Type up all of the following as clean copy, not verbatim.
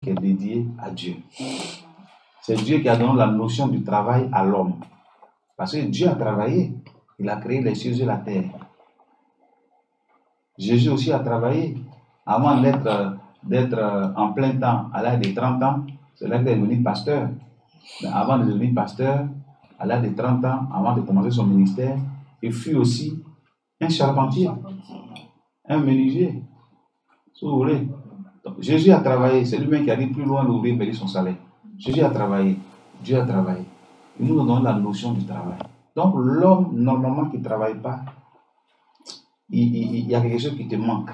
qui est dédié à Dieu. C'est Dieu qui a donné la notion du travail à l'homme. Parce que Dieu a travaillé. Il a créé les cieux et la terre. Jésus aussi a travaillé. Avant d'être en plein temps, à l'âge de 30 ans, c'est là qu'il est devenu pasteur. Mais avant de devenir pasteur, à l'âge de 30 ans, avant de commencer son ministère, il fut aussi un charpentier, un menuisier. Si vous voulez. Donc, Jésus a travaillé. C'est lui-même qui a dit plus loin d'ouvrir payer son salaire. Jésus a travaillé. Dieu a travaillé. Il nous donne la notion du travail. Donc, l'homme, normalement, qui ne travaille pas, il y a quelque chose qui te manque.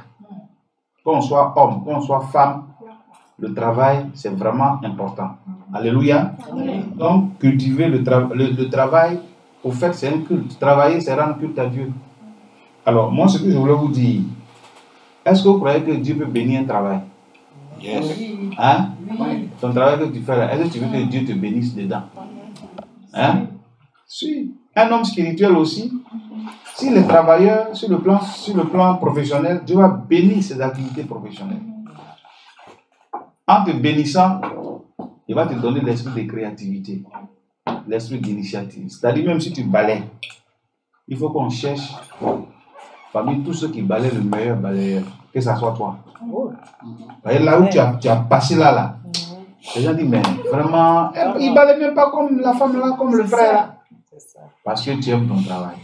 Qu'on soit homme, qu'on soit femme, le travail, c'est vraiment important. Alléluia. Donc, cultiver le travail, au fait, c'est un culte. Travailler, c'est rendre culte à Dieu. Alors, moi, ce que je voulais vous dire, est-ce que vous croyez que Dieu peut bénir un travail? Yes. Hein? Ton travail que tu fais là, est-ce que tu veux que Dieu te bénisse dedans? Hein? Si. Un homme spirituel aussi, s'il est travailleur sur le plan professionnel, Dieu va bénir ses activités professionnelles. En te bénissant, il va te donner l'esprit de créativité, l'esprit d'initiative. C'est-à-dire, même si tu balaies, il faut qu'on cherche parmi tous ceux qui balaient le meilleur balayeur, que ce soit toi. Là où tu as passé là, les gens disent, mais vraiment, il ne balaye même pas comme la femme là, comme le frère là. Parce que tu aimes ton travail.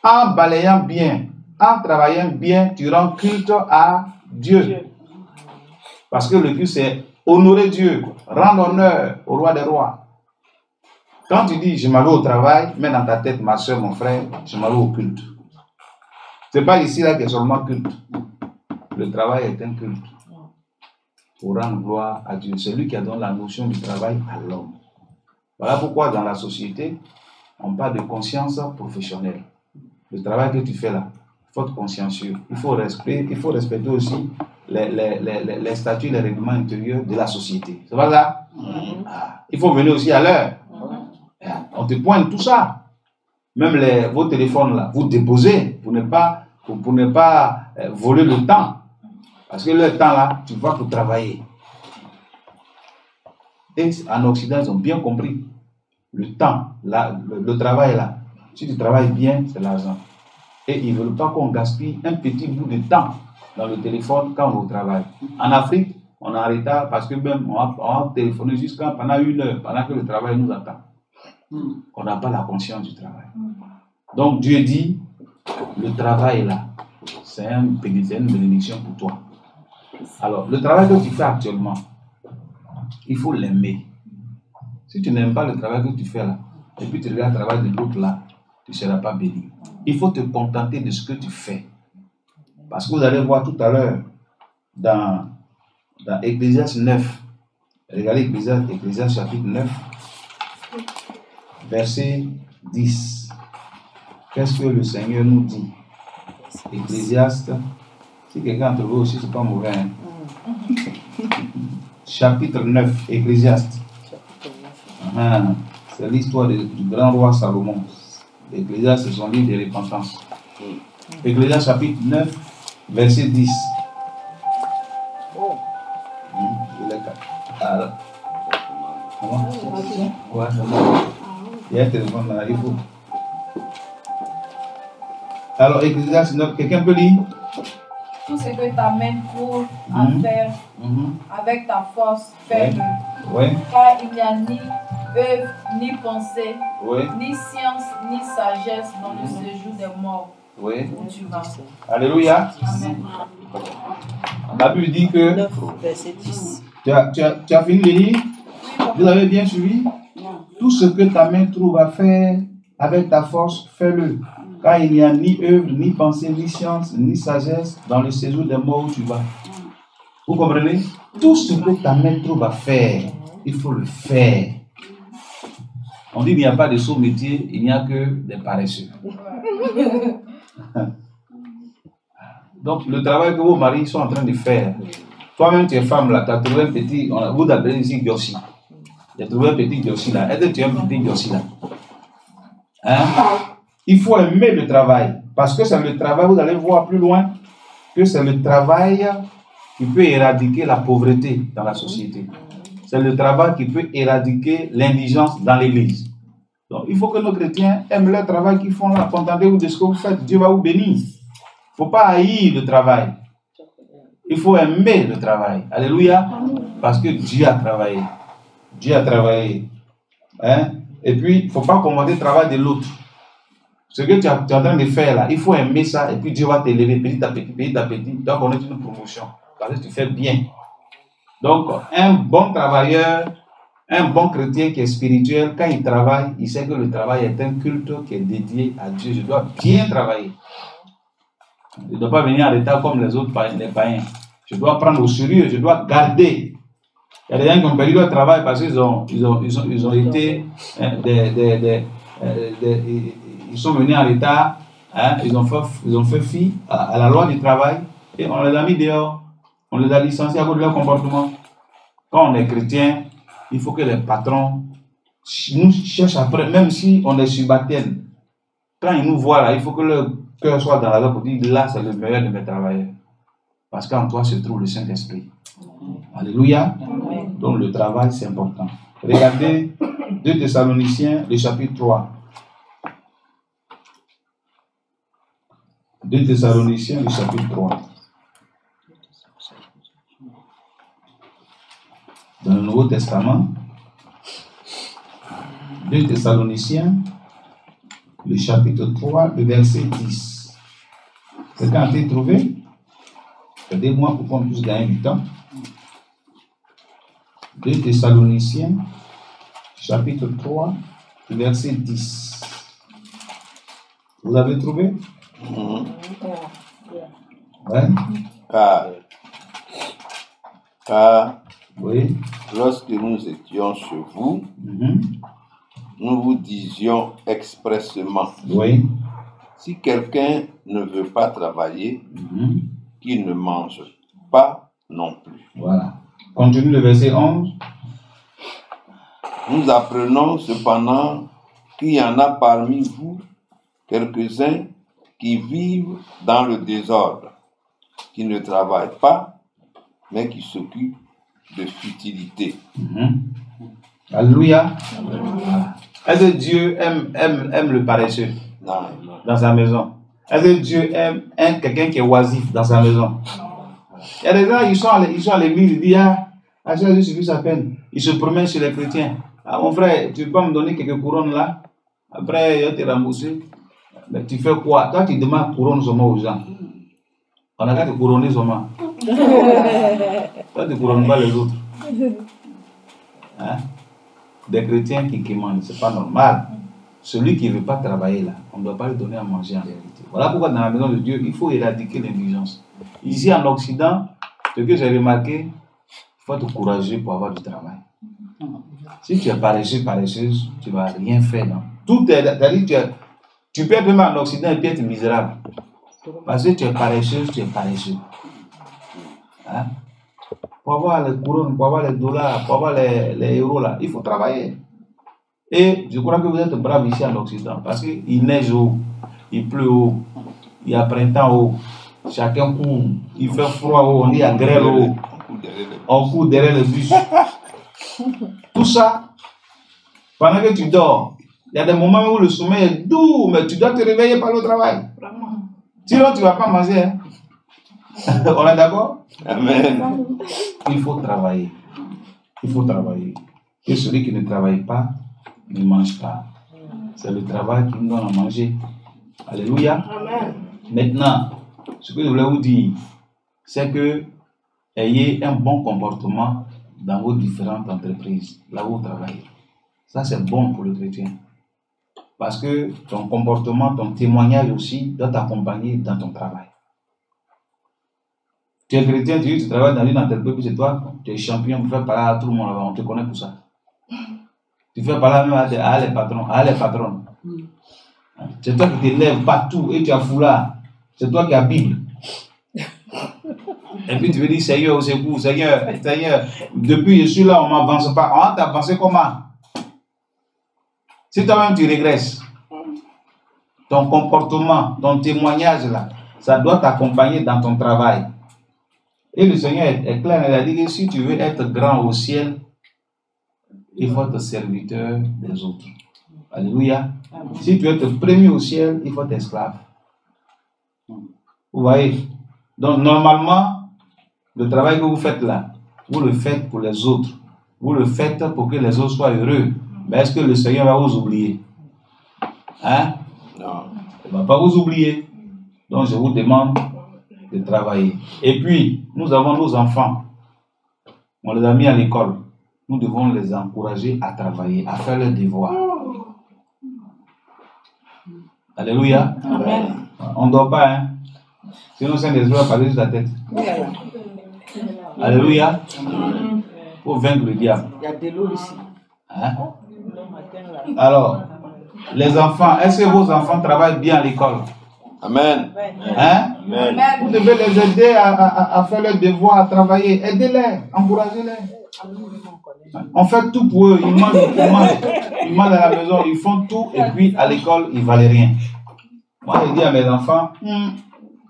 En balayant bien, en travaillant bien, tu rends culte à Dieu. Parce que le culte, c'est honorer Dieu, rendre honneur au roi des rois. Quand tu dis, je m'en vais au travail, mets dans ta tête, ma soeur, mon frère, je m'en vais au culte. Ce n'est pas ici là qu'il y a seulement culte. Le travail est un culte. Pour rendre gloire à Dieu. C'est lui qui a donné la notion du travail à l'homme. Voilà pourquoi dans la société, on parle de conscience professionnelle. Le travail que tu fais là, il faut être consciencieux. Il faut respecter aussi les statuts, les règlements intérieurs de la société. C'est pas ça? Il faut venir aussi à l'heure. On te pointe tout ça. Même vos téléphones là, vous déposez pour ne pas voler le temps. Parce que le temps là, tu vas pour travailler. Et en Occident, ils ont bien compris. Le temps, le travail là, si tu travailles bien, c'est l'argent. Et ils ne veulent pas qu'on gaspille un petit bout de temps dans le téléphone quand on va au travail. En Afrique, on est en retard parce que même on va téléphoner jusqu'à pendant 1 heure, pendant que le travail nous attend. On n'a pas la conscience du travail. Donc Dieu dit, le travail là, c'est une bénédiction pour toi. Alors, le travail que tu fais actuellement, il faut l'aimer. Si tu n'aimes pas le travail que tu fais là, et puis tu regardes le travail de l'autre là, tu ne seras pas béni. Il faut te contenter de ce que tu fais. Parce que vous allez voir tout à l'heure, dans Ecclésiaste 9, regardez Ecclésiaste chapitre 9, verset 10. Qu'est-ce que le Seigneur nous dit? Ecclésiaste, si quelqu'un entre vous aussi, ce n'est pas mauvais. Hein? Chapitre 9, Ecclésiaste. C'est l'histoire du grand roi Salomon. Ecclésiaste, c'est son livre de repentance. Ecclésiaste chapitre 9, verset 10. Il y a un téléphone là, il faut. Alors, Ecclésiaste 9, quelqu'un peut lire? Tout ce que ta main trouve à faire avec ta force, fais-le. Car il n'y a ni œuvre, ni pensée, ni science, ni sagesse dans le séjour des morts. Où tu vas. Alléluia. Amen. La Bible dit que 9, verset 10. tu as fini de lire? Vous avez bien suivi? Tout ce que ta main trouve à faire avec ta force, fais-le. Car il n'y a ni œuvre, ni pensée, ni science, ni sagesse dans le séjour des morts où tu vas. Vous comprenez? Tout ce que ta main trouve à faire, il faut le faire. On dit qu'il n'y a pas de sot métier, il n'y a que des paresseux. Donc, le travail que vos maris sont en train de faire, toi-même, tu es femme là, tu as trouvé un petit, vous appelez ici Diossi. Tu as trouvé un petit Diossi là. Est-ce que tu as un petit Diossi là? Hein? Il faut aimer le travail. Parce que c'est le travail, vous allez voir plus loin, que c'est le travail qui peut éradiquer la pauvreté dans la société. C'est le travail qui peut éradiquer l'indigence dans l'église. Donc, il faut que nos chrétiens aiment le travail qu'ils font là. Contentez-vous de ce que vous faites. Dieu va vous bénir. Il ne faut pas haïr le travail. Il faut aimer le travail. Alléluia. Parce que Dieu a travaillé. Dieu a travaillé. Hein? Et puis, il ne faut pas commander le travail de l'autre. Ce que tu es en train de faire là, il faut aimer ça. Et puis, Dieu va t'élever petit à petit, petit à petit. Tu dois connaître une promotion. Parce que tu fais bien. Donc, un bon travailleur, un bon chrétien qui est spirituel, quand il travaille, il sait que le travail est un culte qui est dédié à Dieu. Je dois bien travailler. Je ne dois pas venir en retard comme les autres les païens. Je dois prendre au sérieux, je dois garder. Il y a des gens qui ont perdu leur travail parce qu'ils ont été ils sont venus en retard, hein, ils ont fait fi à la loi du travail et on les a mis dehors. On les a licenciés à cause de leur comportement. Quand on est chrétien, il faut que les patrons nous cherchent après, même si on est subalterne. Quand ils nous voient là, il faut que leur cœur soit dans la joie pour dire là, c'est le meilleur de mes travailleurs. Parce qu'en toi se trouve le Saint-Esprit. Alléluia. Donc le travail, c'est important. Regardez 2 Thessaloniciens, le chapitre 3. 2 Thessaloniciens, le chapitre 3. Dans le Nouveau Testament, 2 Thessaloniciens, le chapitre 3, le verset 10. C'est quand tu as trouvé? Aidez-moi pour qu'on puisse gagner du temps. 2 Thessaloniciens, chapitre 3, le verset 10. Vous avez trouvé? Ouais. Car oui. Lorsque nous étions chez vous, nous vous disions expressément, oui. Si quelqu'un ne veut pas travailler, qu'il ne mange pas non plus. Voilà. Continue le verset 11. Nous apprenons cependant qu'il y en a parmi vous quelques-uns qui vivent dans le désordre, qui ne travaillent pas, mais qui s'occupent de futilité. Alléluia. Est-ce que Dieu aime le paresseux dans sa maison? Est-ce que Dieu aime quelqu'un qui est oisif dans sa maison? Il y a des gens, ils sont à l'église, ils disent, ah, ça suffit sa peine. Ils se promènent chez les chrétiens. Ah, mon frère, tu peux me donner quelques couronnes là? Après, il va te rembourser. Mais tu fais quoi? Toi, tu demandes couronne seulement aux gens. On a qu'à te couronner seulement. Toi, tu ne couronnes pas les autres. Hein? Des chrétiens qui demandent, ce n'est pas normal. Celui qui ne veut pas travailler là, on ne doit pas lui donner à manger en réalité. Voilà pourquoi dans la maison de Dieu, il faut éradiquer l'indigence. Ici en Occident, ce que j'ai remarqué, il faut être courageux pour avoir du travail. Si tu es paresseux, paresseuse, tu ne vas rien faire. Non? Tout est, tu peux être même en Occident et puis être misérable. Parce que tu es paresseuse, tu es paresseux. Hein? Pour avoir les couronnes, pour avoir les dollars, pour avoir les euros là, il faut travailler. Et je crois que vous êtes braves ici en Occident parce qu'il neige haut, il pleut haut, il y a printemps haut, chacun court, il fait froid haut, on dit à grêle haut, on court derrière le bus. Tout ça, pendant que tu dors, il y a des moments où le sommeil est doux, mais tu dois te réveiller par le travail. Sinon, tu ne vas pas manger. Hein? On est d'accord? Amen. Il faut travailler. Il faut travailler. Et celui qui ne travaille pas, ne mange pas. C'est le travail qui nous donne à manger. Alléluia. Amen. Maintenant, ce que je voulais vous dire, c'est que ayez un bon comportement dans vos différentes entreprises, là où vous travaillez. Ça, c'est bon pour le chrétien. Parce que ton comportement, ton témoignage aussi doit t'accompagner dans ton travail. Tu es chrétien, tu travailles dans une entreprise, c'est toi, tu es champion, tu fais parler à tout le monde là-bas, on te connaît pour ça. Tu fais parler même à les patrons, à les patronnes. C'est toi qui te lèves partout et tu as foulard. C'est toi qui as Bible. Et puis tu veux dire, Seigneur, au secours, Seigneur, depuis je suis là, on ne m'avance pas. On va t'avancer comment? Si toi-même tu régresses, ton comportement, ton témoignage là, ça doit t'accompagner dans ton travail. Et le Seigneur est clair, il a dit que si tu veux être grand au ciel, il faut être serviteur des autres. Alléluia. Si tu veux être premier au ciel, il faut être esclave. Vous voyez? Donc normalement, le travail que vous faites là, vous le faites pour les autres. Vous le faites pour que les autres soient heureux. Mais est-ce que le Seigneur va vous oublier? Hein? Non. Il ne va pas vous oublier. Donc je vous demande de travailler. Et puis, nous avons nos enfants. On les a mis à l'école. Nous devons les encourager à travailler, à faire leurs devoirs. Alléluia. Amen. On ne dort pas, hein? Sinon, c'est un des va parler sur la tête. Alléluia. Il faut vaincre le diable. Il y a de l'eau ici. Hein? Alors, les enfants, est-ce que vos enfants travaillent bien à l'école? Amen. Hein? Amen. Vous devez les aider à faire leurs devoirs, à travailler. Aidez-les, encouragez-les. On fait tout pour eux. Ils mangent à la maison, ils font tout, et puis à l'école, ils ne valent rien. Moi, je dis à mes enfants,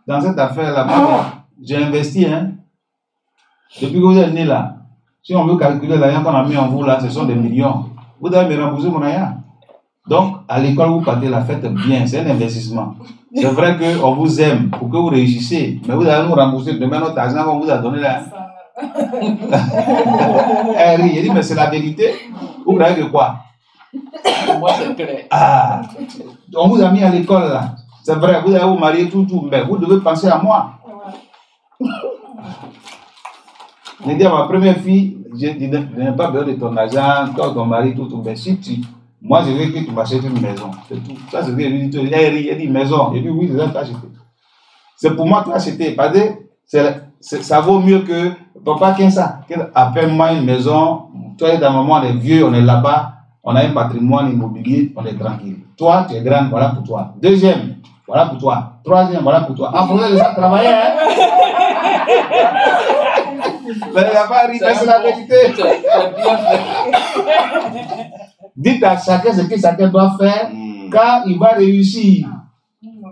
dans cette affaire-là, j'ai investi, hein. Depuis que vous êtes nés là, si on veut calculer l'argent qu'on a mis en vous là, ce sont des millions. Vous devez me rembourser mon argent. Donc, à l'école, vous partez la fête bien, c'est un investissement. C'est vrai qu'on vous aime pour que vous réussissiez, mais vous allez nous rembourser demain notre argent qu'on vous a donné là. Elle rit, elle dit, mais c'est la vérité. Vous croyez que quoi? Moi, c'est clair. Ah, on vous a mis à l'école là. C'est vrai, vous allez vous marier tout, mais vous devez penser à moi. J'ai dit à ma première fille, je n'ai pas besoin de ton argent, toi, ton mari, tout, mais si tu... Moi, je veux que tu m'achètes une maison. C'est tout. Ça, c'est ce que elle dit. Elle dit maison. Elle dit oui, je vais t'acheter. C'est pour moi que tu as acheté. Parce que ça vaut mieux que papa qu'un ça. Appelle-moi une maison. Toi et ta maman, on est vieux, on est là-bas. On a un patrimoine immobilier, on est tranquille. Toi, tu es grande, voilà pour toi. Deuxième, voilà pour toi. Troisième, voilà pour toi. En fonction de ça, travailler, hein? Mais il n'a pas ri, c'est la vérité. Dites à chacun ce que chacun doit faire, car il va réussir.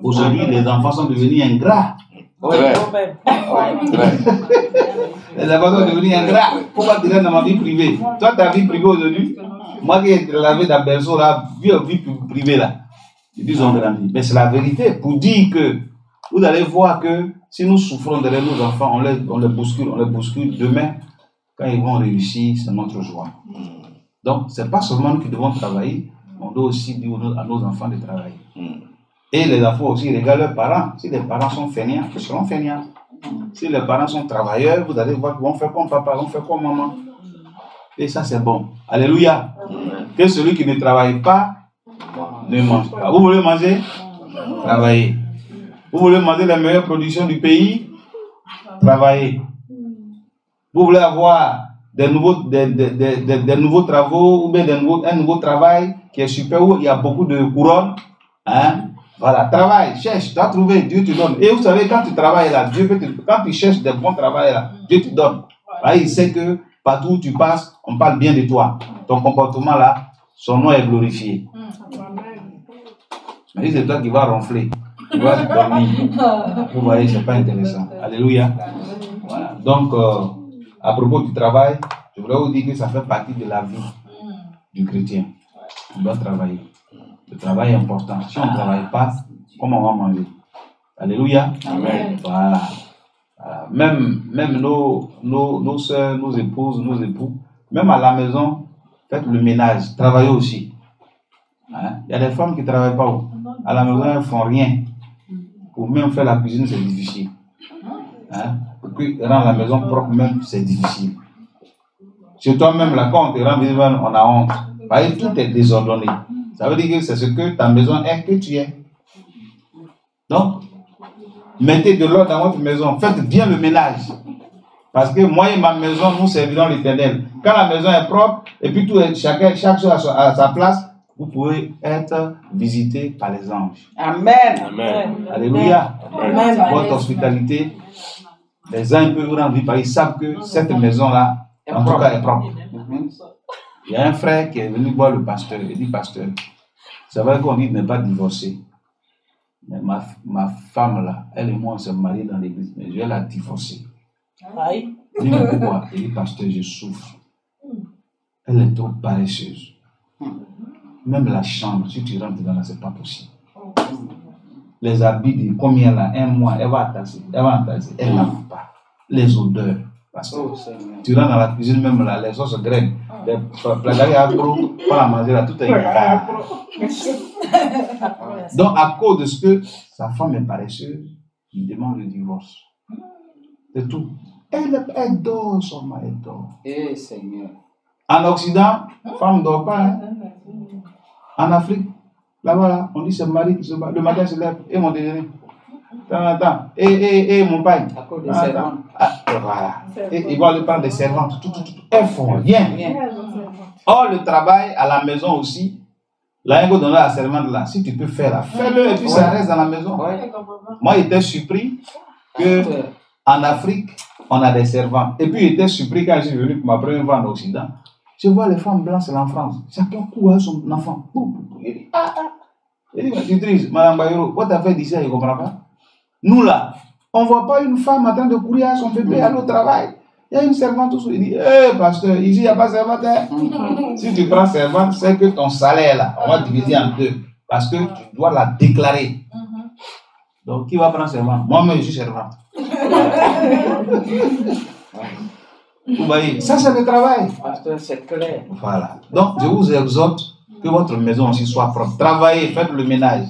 Aujourd'hui, les enfants sont devenus ingrats. Les enfants sont devenus ingrats. Pourquoi tu es dans ma vie privée? Toi, ta vie privée aujourd'hui, moi qui ai lavé dans berceau là, vie privée là, ils ont grandi. Mais c'est la vérité pour dire que vous allez voir que si nous souffrons derrière nos enfants, on les bouscule demain, quand ils vont réussir, c'est notre joie. Donc, ce n'est pas seulement nous qui devons travailler, on doit aussi dire à nos enfants de travailler. Et les enfants aussi regardent leurs parents. Si les parents sont fainéants, ils seront fainéants. Si les parents sont travailleurs, vous allez voir qu'ils vont faire comme papa, ils vont faire comme maman. Et ça, c'est bon. Alléluia. Que celui qui ne travaille pas ne mange pas. Vous voulez manger? Travaillez. Vous voulez manger la meilleure production du pays? Travaillez. Vous voulez avoir des nouveaux travaux ou bien un nouveau travail qui est super, où il y a beaucoup de couronnes? Hein? Voilà, travaille, cherche, tu as trouvé, Dieu te donne. Et vous savez, quand tu travailles là, quand tu cherches des bons travails là, Dieu te donne. Là, il sait que partout où tu passes, on parle bien de toi. Ton comportement là, son nom est glorifié. Mais c'est toi qui vas ronfler, tu vas dormir. Vous voyez, c'est pas intéressant. Alléluia. Voilà. Donc, à propos du travail, je voudrais vous dire que ça fait partie de la vie du chrétien. On doit travailler. Le travail est important. Si on ne travaille pas, comment on va manger? Alléluia. Amen. Voilà. Même nos soeurs, nos épouses, nos époux, même à la maison, faites le ménage, travaillez aussi. Hein? Il y a des femmes qui ne travaillent pas. À la maison, elles ne font rien. Pour même faire la cuisine, c'est difficile. Hein? Pour rendre la maison propre, même, c'est difficile. Chez toi-même, là, quand on te rend visible, on a honte. Parce que tout est désordonné. Ça veut dire que c'est ce que ta maison est que tu es. Donc, mettez de l'ordre dans votre maison. Faites bien le ménage. Parce que moi et ma maison, nous servirons l'Éternel. Quand la maison est propre, et puis chaque chose à sa place, vous pouvez être visité par les anges. Amen. Amen. Alléluia. Amen. Votre hospitalité, les anges peuvent vous rendre visite parce qu'ils savent que cette maison-là, en tout cas, est propre. Il y a un frère qui est venu voir le pasteur. Il dit, pasteur, c'est vrai qu'on dit de ne pas divorcer. Mais ma femme là, elle et moi, on s'est mariés dans l'église, mais je vais la divorcer. Aïe. Dis-moi pourquoi? Il dit, pasteur, je souffre. Elle est trop paresseuse. Même la chambre, si tu rentres dedans, c'est pas possible. Les habits, de combien là? Un mois, elle va entasser, elle lave pas. Les odeurs. Parce que tu rentres dans la cuisine, même là, les sauces graines, les plats agro, pas la manger là, tout est gras. Donc, à cause de ce que sa femme est paresseuse, il demande le divorce. C'est tout. Elle dort, son mari dort. Eh Seigneur. En Occident, femme ne dort pas. Hein. En Afrique, là-bas, là, on dit c'est le mari qui se bat. Le matin, se lève et mon déjeuner. Attends. Et mon pain. À cause des servantes. Voilà. Et ils vont aller prendre des servantes. Tout. Elles font rien. Or, le travail à la maison aussi, là, il faut donner à la servante là. Si tu peux faire là, fais-le et puis ça reste dans la maison. Moi, j'étais surpris qu'en Afrique, on a des servantes. Et puis, j'étais surpris quand je suis venu pour ma première fois en Occident. Je vois les femmes blanches là en France. Chacun court à son enfant. Il dit, il dit, tutrice, Madame Bayero, what t'as fait d'ici, je ne comprends pas. Nous là, on ne voit pas une femme en train de courir à son bébé aller au travail. Il y a une servante aussi. Il dit, pasteur, ici, il n'y a pas de servante. Hein? Si tu prends servante, c'est que ton salaire là, on va diviser en deux. Parce que tu dois la déclarer. Donc, qui va prendre servante? Moi-même, je suis servante. Vous voyez, ça c'est le travail. Pasteur, c'est clair. Voilà. Donc, je vous exhorte que votre maison aussi soit propre. Travaillez, faites le ménage.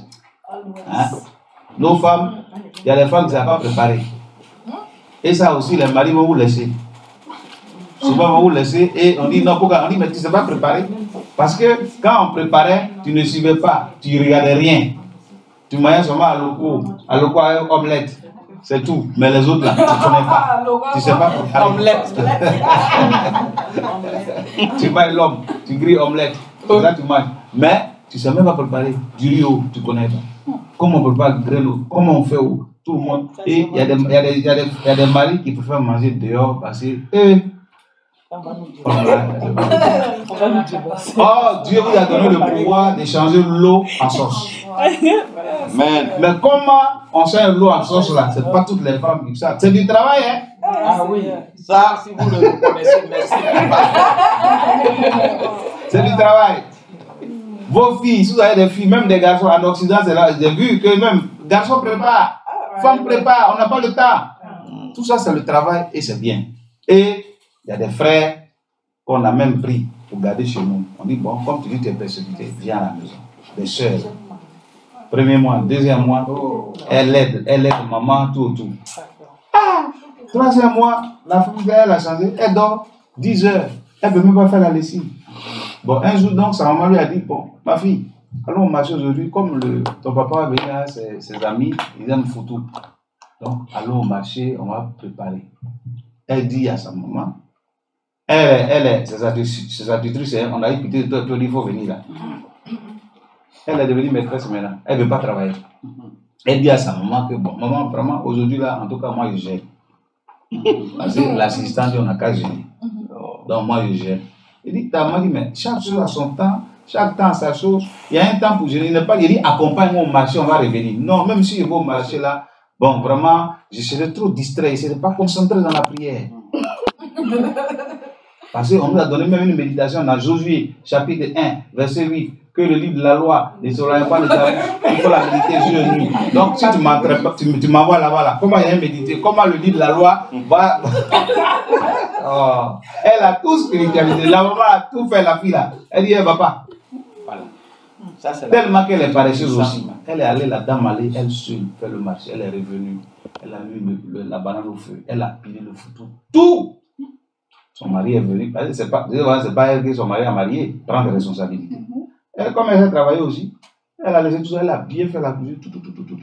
Hein? Nos femmes, il y a des femmes qui ne savent pas préparer. Et ça aussi, les maris vont vous laisser. Souvent, vont vous laisser et on dit non, pourquoi? On dit, mais tu ne sais pas préparer. Parce que quand on préparait, tu ne suivais pas, tu ne regardais rien. Tu mangeais seulement à l'eau, omelette. C'est tout. Mais les autres là, tu ne connais pas. Tu ne sais pas préparer. Omelette. Tu manges l'homme, tu grilles omelette. Là, tu manges. Mais tu ne sais même pas préparer. Du riz, tu ne connais pas. Comment on prépare le grêle, comment on fait où? Tout le monde. Et il y a des maris qui préfèrent manger dehors parce que Dieu vous a donné le pouvoir de changer l'eau en sauce. Amen. Mais comment on change l'eau en sauce là? C'est pas toutes les femmes qui savent. C'est du travail, hein? Ah oui, ça, si vous le reconnaissez, merci. C'est du travail. Vos filles, si vous avez des filles, même des garçons en Occident, c'est là, j'ai vu que même garçons préparent, femmes préparent, on n'a pas le temps. Tout ça, c'est le travail et c'est bien. Et il y a des frères qu'on a même pris pour garder chez nous. On dit, bon, comme tu dis, tu es persécuté, viens à la maison. Des sœurs. Premier mois, deuxième mois, elle aide maman, tout. Troisième mois, la femme, elle a changé, elle dort 10 heures, elle ne peut même pas faire la lessive. Bon, un jour, donc, sa maman lui a dit, bon, ma fille, allons marcher aujourd'hui, comme ton papa va venir à ses amis, ils aiment photo. Donc, allons au marché, on va préparer. Elle dit à sa maman, ses institutrices, on a écouté, toi, il faut venir là. Elle est devenue maîtresse maintenant, elle ne veut pas travailler. Elle dit à sa maman que, bon, maman, vraiment, aujourd'hui, là, en tout cas, moi, je gère. Parce que l'assistante, on n'a qu'à gérer. Donc, moi, je gère. Il dit, ta maman dit, mais chaque chose a son temps, chaque temps a sa chose. Il y a un temps pour gérer. Il n'est pas, il dit, accompagne-moi au marché, on va revenir. Non, même si je vais au marché là, bon, vraiment, je serai trop distrait, je ne serai pas concentré dans la prière. Parce qu'on nous a donné même une méditation dans Josué, chapitre 1, verset 8, que le livre de la loi ne sera pas de ta bouche, il faut la méditer jour et nuit. Donc, si tu m'envoies là-bas, là, comment il y a médité, comment le livre de la loi va. Oh. Elle a tout spiritualisé. La maman a tout fait, la fille là. Elle dit, elle ne va pas. Voilà. Ça, tellement qu'elle est paresseuse aussi. Elle est allée, la dame allée, elle seule fait le marché. Elle est revenue. Elle a mis la banane au feu. Elle a pilé le foutu. Tout. Son mari est venu. C'est pas elle que son mari a marié. Prendre des responsabilités. Elle, comme elle a travaillé aussi, elle a laissé tout ça. Elle a bien fait la cuisine.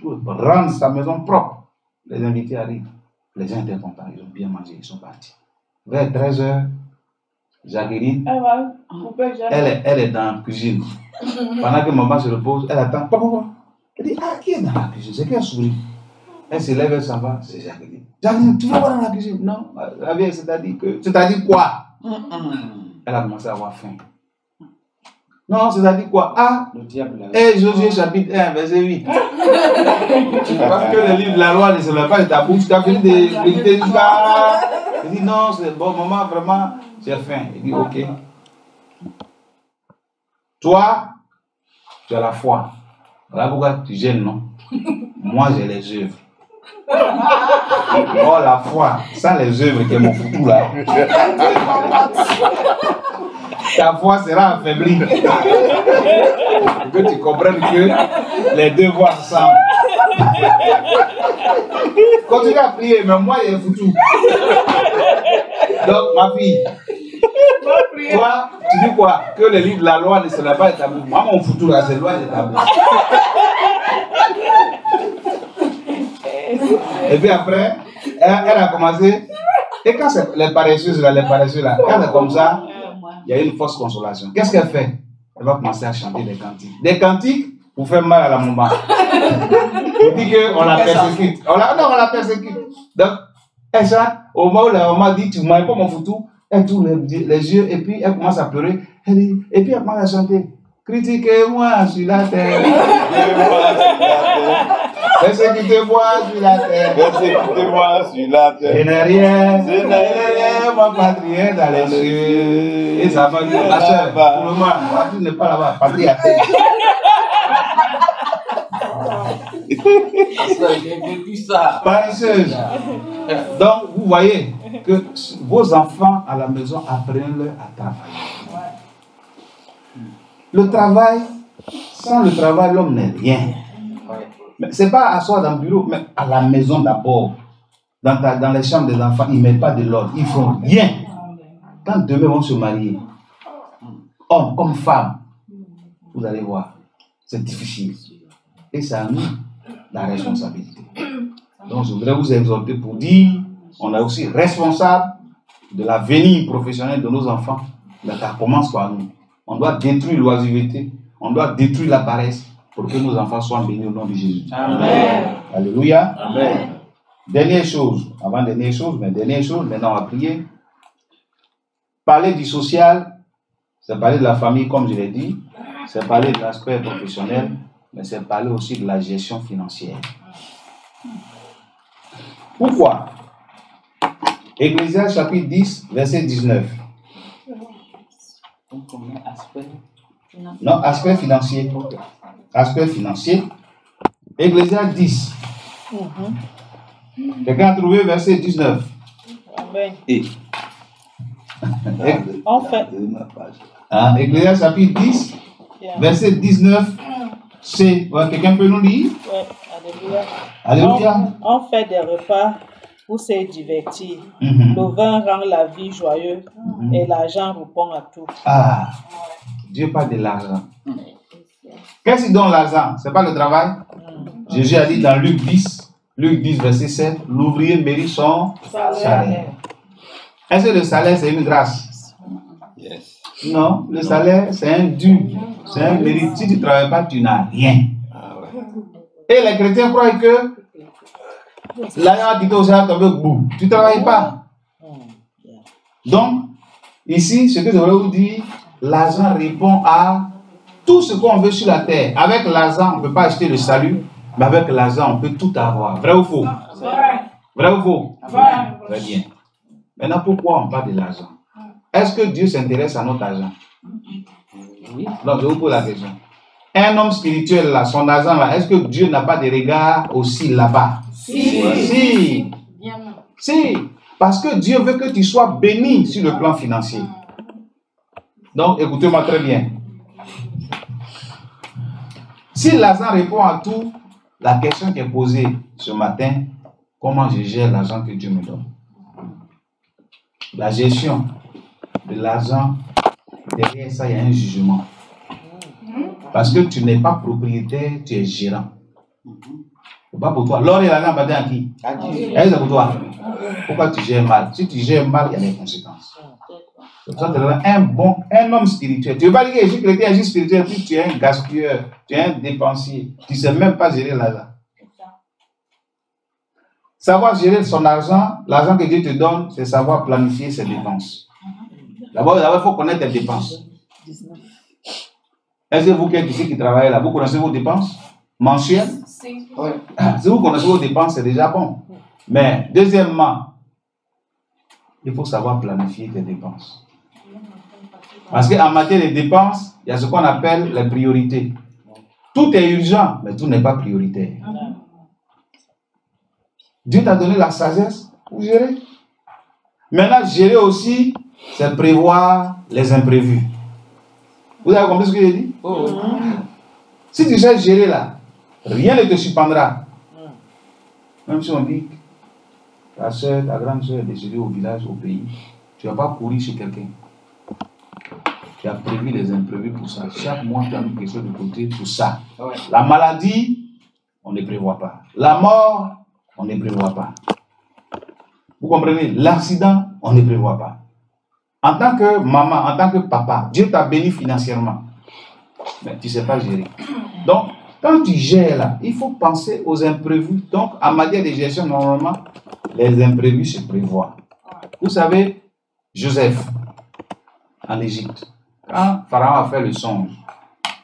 Tout. Rendre sa maison propre. Les invités arrivent. Les gens étaient contents. Ils ont bien mangé. Ils sont partis. Vers 13h, Jacqueline, elle est dans la cuisine. Pendant que maman se repose, elle attend. Elle dit, qui est dans la cuisine? C'est qu'elle sourit. Elle se lève, elle s'en va, c'est Jacqueline. Jacqueline, tu vas voir dans la cuisine? Non, la vieille, c'est-à-dire quoi? Elle a commencé à avoir faim. Non, c'est-à-dire quoi? Ah, et Josué chapitre 1, verset 8. Parce que le livre de la loi ne se met pas de ta bouche, tu as fini de méditer jusqu'à... Il dit non, c'est bon, maman, vraiment, j'ai faim. Il dit ok. Toi, tu as la foi. Voilà pourquoi tu gênes, non? Moi, j'ai les œuvres. Oh, la foi, sans les œuvres qui est mon foutu là. Ta foi sera affaiblie. Pour que tu comprennes que les deux voix ensemble. Continue à prier, mais moi, il est foutu. Donc, ma fille, toi, tu dis quoi? Que le livre de la loi ne sera pas établi. Moi, mon foutu là, c'est loin d'établi. Et puis après, elle a commencé. Et quand c'est les paresseuses là, quand c'est comme ça, il y a une fausse consolation. Qu'est-ce qu'elle fait? Elle va commencer à chanter des cantiques. Des cantiques pour faire mal à la maman. Elle dit qu'on la persécute. On la persécute. Donc, elle chante. Au moment où la maman dit, tu ne m'as pas mon foutu, elle tourne les yeux et puis elle commence à pleurer. Elle dit, et puis elle commence à chanter. Critiquez-moi sur la terre. Persécutez-moi sur la terre. Persécutez-moi sur la terre. Je n'ai rien, ma patrie dans les cieux. Et ça va dire, ma soeur, pour le moment, tu n'es pas là-bas, patrie à terre. Paresseuse. Donc, vous voyez que vos enfants à la maison, apprenez-leur à travailler. Le travail, sans le travail, l'homme n'est rien. Ce n'est pas à soi dans le bureau, mais à la maison d'abord. Dans les chambres des enfants, ils ne mettent pas de l'ordre. Ils ne font rien. Quand demain vont se marier, homme comme femme, vous allez voir, c'est difficile. Et c'est à nous la responsabilité. Donc je voudrais vous exhorter pour dire, on est aussi responsable de l'avenir professionnel de nos enfants. Mais ça commence par nous. On doit détruire l'oisiveté, on doit détruire la paresse pour que nos enfants soient bénis au nom de Jésus. Amen. Alléluia. Amen. Dernière chose, avant-dernière chose, mais dernière chose, maintenant on va prier. Parler du social, c'est parler de la famille comme je l'ai dit, c'est parler de l'aspect professionnel, mais c'est parler aussi de la gestion financière. Pourquoi? Ecclésiaste chapitre 10, verset 19. Non, aspect financier. Aspect financier. Ecclésiaste 10. Quelqu'un a trouvé verset 19. Amen. Et. En fait. Ecclésiaste chapitre 10, verset 19. C'est. Quelqu'un peut nous lire? Oui, alléluia. Alléluia. On fait des repas pour se divertir. Le vin rend la vie joyeuse et l'argent répond à tout. Ah, Dieu parle de l'argent. Qu'est-ce qui donne l'argent? Ce n'est pas le travail. Jésus a dit dans Luc 10, verset 7, l'ouvrier mérite son salaire. Est-ce que le salaire c'est une grâce? Yes. Non, le salaire c'est un dû, c'est un mérite. Si tu ne travailles pas, tu n'as rien. Et les chrétiens croient que l'argent qui t'est tomber au bout. Tu ne travailles pas. Donc, ici, ce que je voulais vous dire, l'argent répond à tout ce qu'on veut sur la terre. Avec l'argent, on ne peut pas acheter le salut, mais avec l'argent, on peut tout avoir. Vrai ou faux? Vrai ou faux? Très bien. Maintenant, pourquoi on parle de l'argent? Est-ce que Dieu s'intéresse à notre argent? Donc, je vous pose la question. Un homme spirituel, là, son argent, là, est-ce que Dieu n'a pas de regard aussi là-bas? Si. Parce que Dieu veut que tu sois béni sur le plan financier. Donc, écoutez-moi très bien. Si l'argent répond à tout, la question qui est posée ce matin, comment je gère l'argent que Dieu me donne? La gestion de l'argent, derrière ça, il y a un jugement. Parce que tu n'es pas propriétaire, tu es gérant. Ce n'est pas pour toi. L'or et l'argent appartiennent à qui? C'est pour toi. Pourquoi tu gères mal? Si tu gères mal, il y a des conséquences. C'est pour ça que tu es un homme spirituel. Tu ne veux pas dire que je suis chrétien, je suis spirituel, puis tu es un gaspilleur, tu es un dépensier. Tu ne sais même pas gérer l'argent. Savoir gérer son argent, l'argent que Dieu te donne, c'est savoir planifier ses dépenses. D'abord, il faut connaître tes dépenses. Est-ce que vous qui êtes ici qui travaillez là, vous connaissez vos dépenses mensuelles? Si. Oui. Si vous connaissez vos dépenses, c'est déjà bon. Mais deuxièmement, il faut savoir planifier tes dépenses. Parce qu'en matière de dépenses, il y a ce qu'on appelle les priorités. Tout est urgent, mais tout n'est pas prioritaire. Dieu t'a donné la sagesse pour gérer. Maintenant, gérer aussi, c'est prévoir les imprévus. Vous avez compris ce que j'ai dit? Si tu sais gérer là, rien ne te surprendra. Même si on dit que ta soeur, ta grande soeur est décédée au village, au pays, tu ne vas pas courir chez quelqu'un. Tu as prévu les imprévus pour ça. Chaque mois, tu as mis quelque chose de côté pour ça. La maladie, on ne prévoit pas. La mort, on ne prévoit pas. Vous comprenez? L'accident, on ne prévoit pas. En tant que maman, en tant que papa, Dieu t'a béni financièrement. Mais tu ne sais pas gérer. Donc, quand tu gères là, il faut penser aux imprévus. Donc, en matière de gestion, normalement, les imprévus se prévoient. Vous savez, Joseph, en Égypte, quand Pharaon a fait le songe,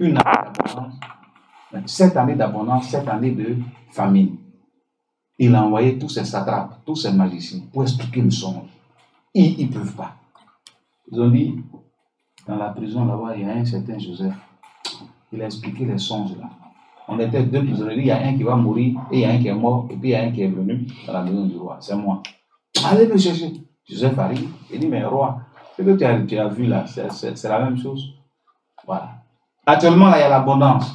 une année d'abondance, 7 années d'abondance, 7 années de famine, il a envoyé tous ses satrapes, tous ses magiciens pour expliquer le songe. Ils ne peuvent pas. Ils ont dit, dans la prison là-bas, il y a un certain Joseph. Il a expliqué les songes là. On était 2 prisonniers, il y a un qui va mourir, et il y a un qui est mort, et puis il y a un qui est venu dans la maison du roi. C'est moi. Allez me chercher. Joseph arrive, il dit, mais roi, ce que tu as vu là, c'est la même chose. Voilà. Actuellement, là, il y a l'abondance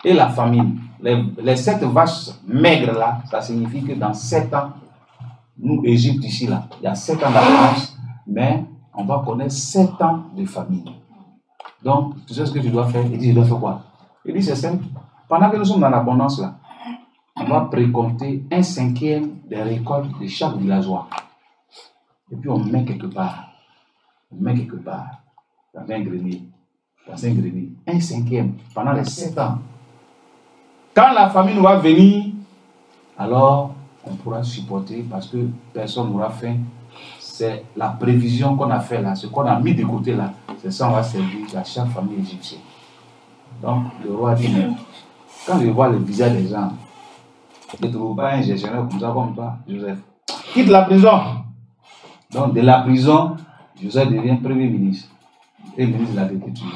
et la famine. Les 7 vaches maigres là, ça signifie que dans 7 ans, nous, Égypte ici là, il y a 7 ans d'abondance, mais on va connaître 7 ans de famine. Donc, tu sais ce que tu dois faire? Il dit, je dois faire quoi? Il dit, c'est simple. Pendant que nous sommes dans l'abondance là, on va précompter 1/5 des récoltes de chaque villageois. Et puis on met quelque part. On met quelque part. Dans un grenier. Dans un grenier. 1/5 pendant les 7 ans. Quand la famine va venir, alors on pourra supporter parce que personne n'aura faim. C'est la prévision qu'on a fait là, ce qu'on a mis de côté là, c'est ça on va servir à chaque famille égyptienne. Donc le roi dit, mais quand je vois le visage des gens, je ne trouve pas un gestionnaire comme ça comme toi, Joseph. Quitte la prison. Donc de la prison, Joseph devient premier ministre et ministre de l'agriculture.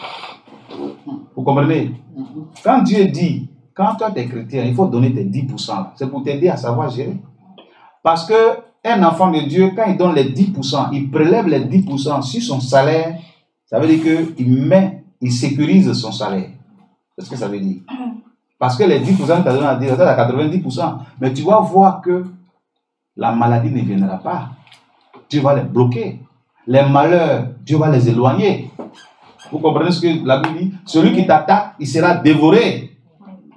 Vous comprenez? Quand Dieu dit, quand toi tu es chrétien, il faut donner tes 10%. C'est pour t'aider à savoir gérer. Parce que un enfant de Dieu, quand il donne les 10%, il prélève les 10% sur son salaire, ça veut dire qu'il sécurise son salaire. C'est ce que ça veut dire. Parce que les 10% que tu as donné à Dieu, tu as 90%. Mais tu vas voir que la maladie ne viendra pas. Dieu va les bloquer. Les malheurs, Dieu va les éloigner. Vous comprenez ce que la Bible dit? Celui qui t'attaque, il sera dévoré.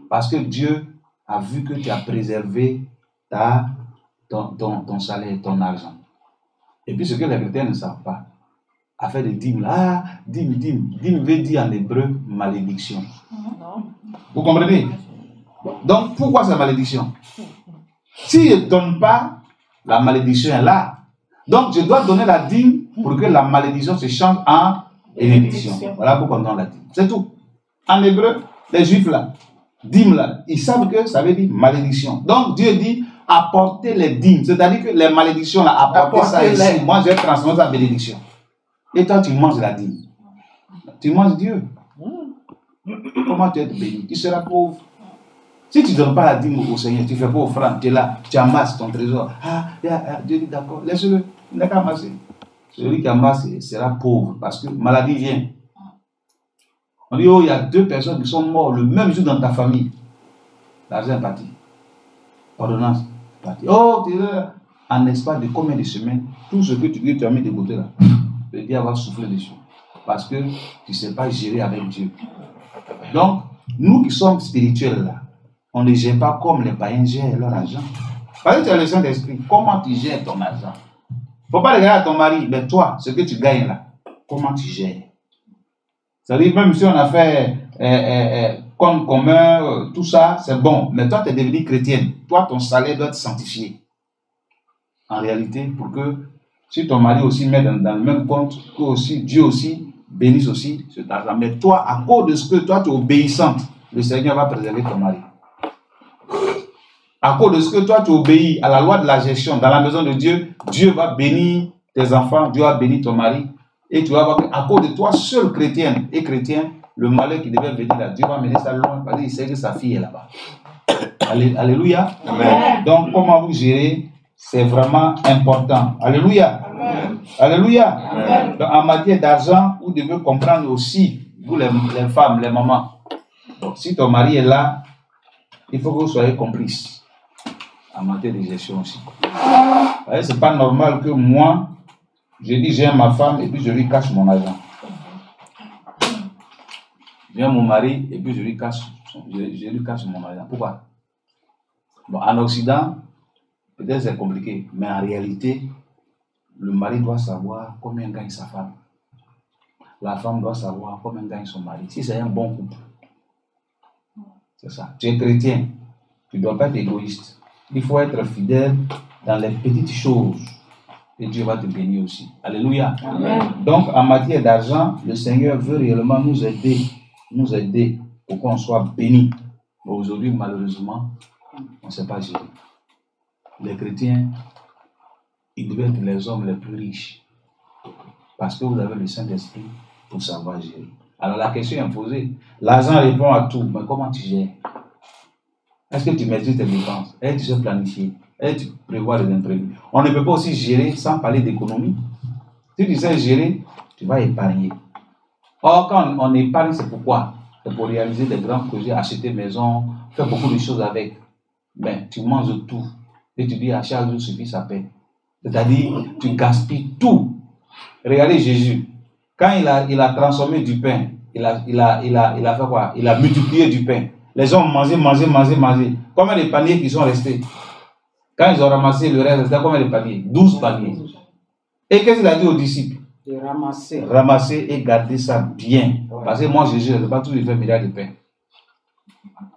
Parce que Dieu a vu que tu as préservé ton salaire, ton argent. Et puis ce que les chrétiens ne savent pas, affaire de dîme, dîme veut dire en hébreu malédiction. Vous comprenez? Donc pourquoi c'est malédiction? Si je ne donne pas, la malédiction est là. Donc je dois donner la dîme pour que la malédiction se change en bénédiction. Voilà pourquoi on donne la dîme. C'est tout. En hébreu, les juifs là, dîme là, ils savent que ça veut dire malédiction. Donc Dieu dit apporter les dîmes, c'est-à-dire que les malédictions là, apporter ça ici. Moi je vais transformer ça en bénédiction. Et toi tu manges la dîme. Tu manges Dieu. Comment tu es béni? Tu seras pauvre. Si tu ne donnes pas la dîme au Seigneur, tu ne fais pas offrande, tu es là, tu amasses ton trésor. Dieu dit d'accord, laisse-le, il n'a qu'à amasser. Celui qui amasse sera pauvre parce que maladie vient. On dit, oh, il y a 2 personnes qui sont mortes le même jour dans ta famille. L'argent est parti. Ordonnance est partie. Oh, tu es là. En espace de combien de semaines, tout ce que tu as mis de côté là, le diable va souffler dessus. Parce que tu ne sais pas gérer avec Dieu. Donc, nous qui sommes spirituels là, on ne gère pas comme les païens gèrent leur argent. Parce que tu as le Saint-Esprit, comment tu gères ton argent? Il ne faut pas regarder à ton mari, mais toi, ce que tu gagnes là, comment tu gères? C'est-à-dire, même si on a fait compte commun, tout ça, c'est bon. Mais toi, tu es devenu chrétienne. Toi, ton salaire doit être sanctifié. En réalité, pour que si ton mari aussi met dans le même compte, que aussi, Dieu aussi bénisse aussi cet argent. Mais toi, à cause de ce que toi tu es obéissante, le Seigneur va préserver ton mari. À cause de ce que toi tu obéis à la loi de la gestion dans la maison de Dieu, Dieu va bénir tes enfants, Dieu va bénir ton mari. Et tu vas voir qu'à cause de toi, seul chrétienne et chrétien, le malheur qui devait venir là, Dieu va mener ça loin parce qu'il sait que sa fille est là-bas. Alléluia. Amen. Donc, comment vous gérez, c'est vraiment important. Alléluia. Amen. Alléluia. Amen. Donc, en matière d'argent, vous devez comprendre aussi, vous les femmes, les mamans. Donc, si ton mari est là, il faut que vous soyez complices en matière de gestion aussi. Ce n'est pas normal que moi, je dis j'aime ma femme et puis je lui cache mon argent. J'aime mon mari et puis je lui cache mon argent. Pourquoi? Bon, en Occident, peut-être c'est compliqué, mais en réalité, le mari doit savoir combien gagne sa femme. La femme doit savoir combien gagne son mari. Si c'est un bon couple. C'est ça. Tu es chrétien, tu ne dois pas être égoïste. Il faut être fidèle dans les petites choses. Et Dieu va te bénir aussi. Alléluia. Amen. Donc, en matière d'argent, le Seigneur veut réellement nous aider pour qu'on soit bénis. Mais aujourd'hui, malheureusement, on ne sait pas gérer. Les chrétiens, ils devaient être les hommes les plus riches. Parce que vous avez le Saint-Esprit pour savoir gérer. Alors la question est posée. L'argent répond à tout, mais comment tu gères? Est-ce que tu maîtrises tes dépenses? Est-ce que tu sais planifier? Est-ce que tu prévois les imprévus? On ne peut pas aussi gérer sans parler d'économie. Si tu sais gérer, tu vas épargner. Or, quand on épargne, c'est pourquoi? C'est pour réaliser des grands projets, acheter maison, faire beaucoup de choses avec. Mais tu manges tout. Et tu dis à chaque jour suffit sa paix. C'est-à-dire, tu gaspilles tout. Regardez Jésus. Quand il a transformé du pain, il a fait quoi? Il a multiplié du pain. Les gens ont mangé. Combien de paniers qui sont restés? Quand ils ont ramassé le reste, c'était combien de paniers? 12 paniers. Et qu'est-ce qu'il a dit aux disciples? De ramasser. Ramasser et garder ça bien. Ouais. Parce que moi, Jésus, je ne vais pas toujours faire milliards de pain.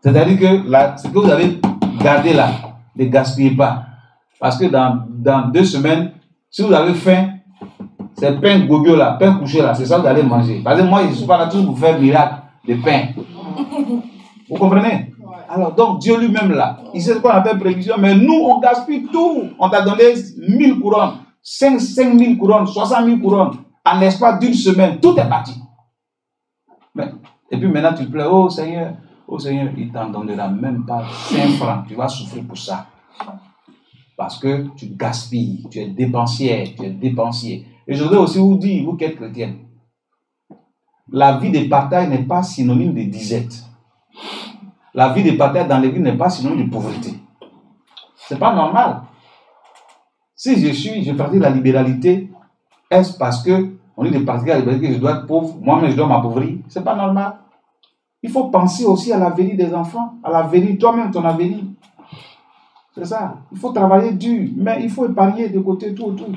C'est-à-dire que ce que vous avez gardé là, ne gaspillez pas. Parce que dans 2 semaines, si vous avez faim, c'est pain gobio là, pain couché là, c'est ça que vous allez manger. Parce que moi, je ne suis pas là toujours pour faire miracle de pain. Vous comprenez? Alors, donc, Dieu lui-même là, il sait ce qu'on appelle prévision, mais nous, on gaspille tout. On t'a donné 1000 couronnes, 5 000 couronnes, 60 000 couronnes. En l'espace d'une semaine, tout est parti. Et puis maintenant, tu pleures, oh Seigneur, il ne t'en donnera même pas 5 francs. Tu vas souffrir pour ça. Parce que tu gaspilles, tu es dépensière, tu es dépensier. Et je voudrais aussi vous dire, vous qui êtes chrétienne, la vie de partage n'est pas synonyme de disette. La vie de partage dans l'église n'est pas synonyme de pauvreté. Ce n'est pas normal. Si je pratique la libéralité, est-ce parce qu'on dit de pratiquer la libéralité que je dois être pauvre, moi-même je dois m'appauvrir? Ce n'est pas normal. Il faut penser aussi à l'avenir des enfants, à l'avenir, toi-même ton avenir. C'est ça. Il faut travailler dur, mais il faut épargner de côté tout autour.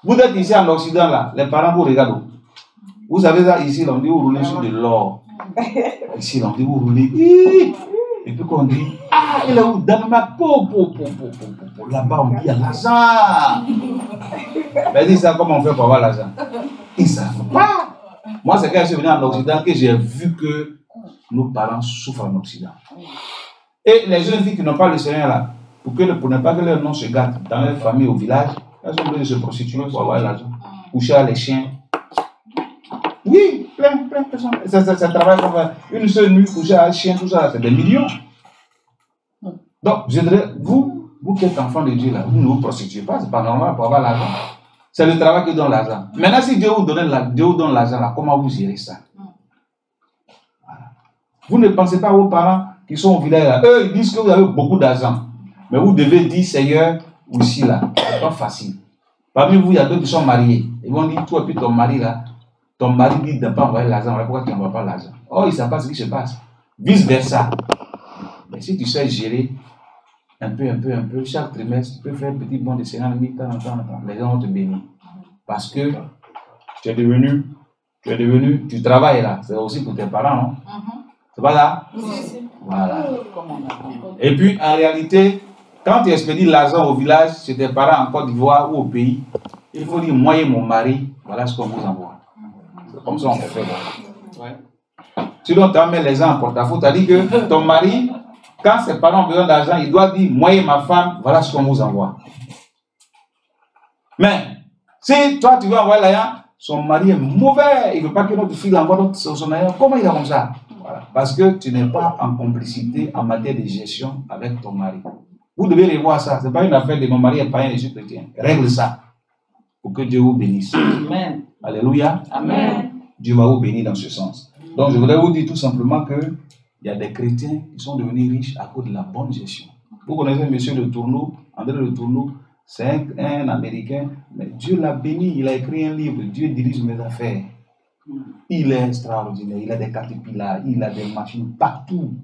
Vous êtes ici en Occident, là, les parents vous regardent. Vous savez ça, ici, on dit vous roulez sur de l'or. Ici, on dit vous roulez. Et puis qu'on dit, ah, il est où? Dans ma peau. Là-bas, on dit, il y a l'argent. Mais dis ça, comment on fait pour avoir l'argent? Ils ne savent pas. Moi, c'est quand je suis venu en Occident que j'ai vu que nos parents souffrent en Occident. Et les jeunes filles qui n'ont pas le Seigneur là, pour ne pas que leur nom se gâte dans leur famille au village, elles sont obligées de se prostituer pour avoir l'argent. Coucher à les chiens. Oui, plein de personnes. Ça travaille comme une seule nuit, coucher à un chien, tout ça, c'est des millions. Donc, je dirais, vous qui êtes enfants de Dieu là, vous ne vous prostituez pas, c'est pas normal pour avoir l'argent. C'est le travail qui donne l'argent. Maintenant, si Dieu vous donne l'argent là, comment vous gérez ça? Voilà. Vous ne pensez pas à vos parents qui sont au village là. Eux, ils disent que vous avez beaucoup d'argent. Mais vous devez dire, Seigneur, aussi là, c'est pas facile. Parmi vous, il y a d'autres qui sont mariés. Ils vont dire, toi et puis ton mari là, ton mari dit de ne pas envoyer l'argent. Voilà pourquoi tu n'envoies pas l'argent. Oh, il ne sait pas ce qui se passe. Vice versa. Mais si tu sais gérer un peu, chaque trimestre, tu peux faire un petit bon de 50 000 de temps en temps. Les gens vont te bénir. Parce que tu travailles là. C'est aussi pour tes parents, non? C'est pas là? Voilà. Et puis, en réalité, quand tu expédies l'argent au village, chez tes parents en Côte d'Ivoire ou au pays, il faut dire, moi et mon mari, voilà ce qu'on vous envoie. C'est comme ça on fait. Ouais. Tu dois t'amener les gens en porte-à-faux. C'est-à-dire que ton mari, quand ses parents ont besoin d'argent, il doit dire, moi et ma femme, voilà ce qu'on vous envoie. Mais, si toi tu veux envoyer l'argent, son mari est mauvais, il ne veut pas que notre fille envoie son argent. Comment il a comme ça? Voilà. Parce que tu n'es pas en complicité en matière de gestion avec ton mari. Vous devez revoir ça. Ce n'est pas une affaire de mon mari est païen et je suis chrétien. Règle ça. Pour que Dieu vous bénisse. Amen. Alléluia. Amen. Dieu va vous bénir dans ce sens. Donc je voudrais vous dire tout simplement qu'il y a des chrétiens qui sont devenus riches à cause de la bonne gestion. Vous connaissez M. Le Tourneau, André Le Tourneau, c'est un Américain, mais Dieu l'a béni, il a écrit un livre, Dieu dirige mes affaires. Il est extraordinaire, il a des caterpillars, il a des machines partout.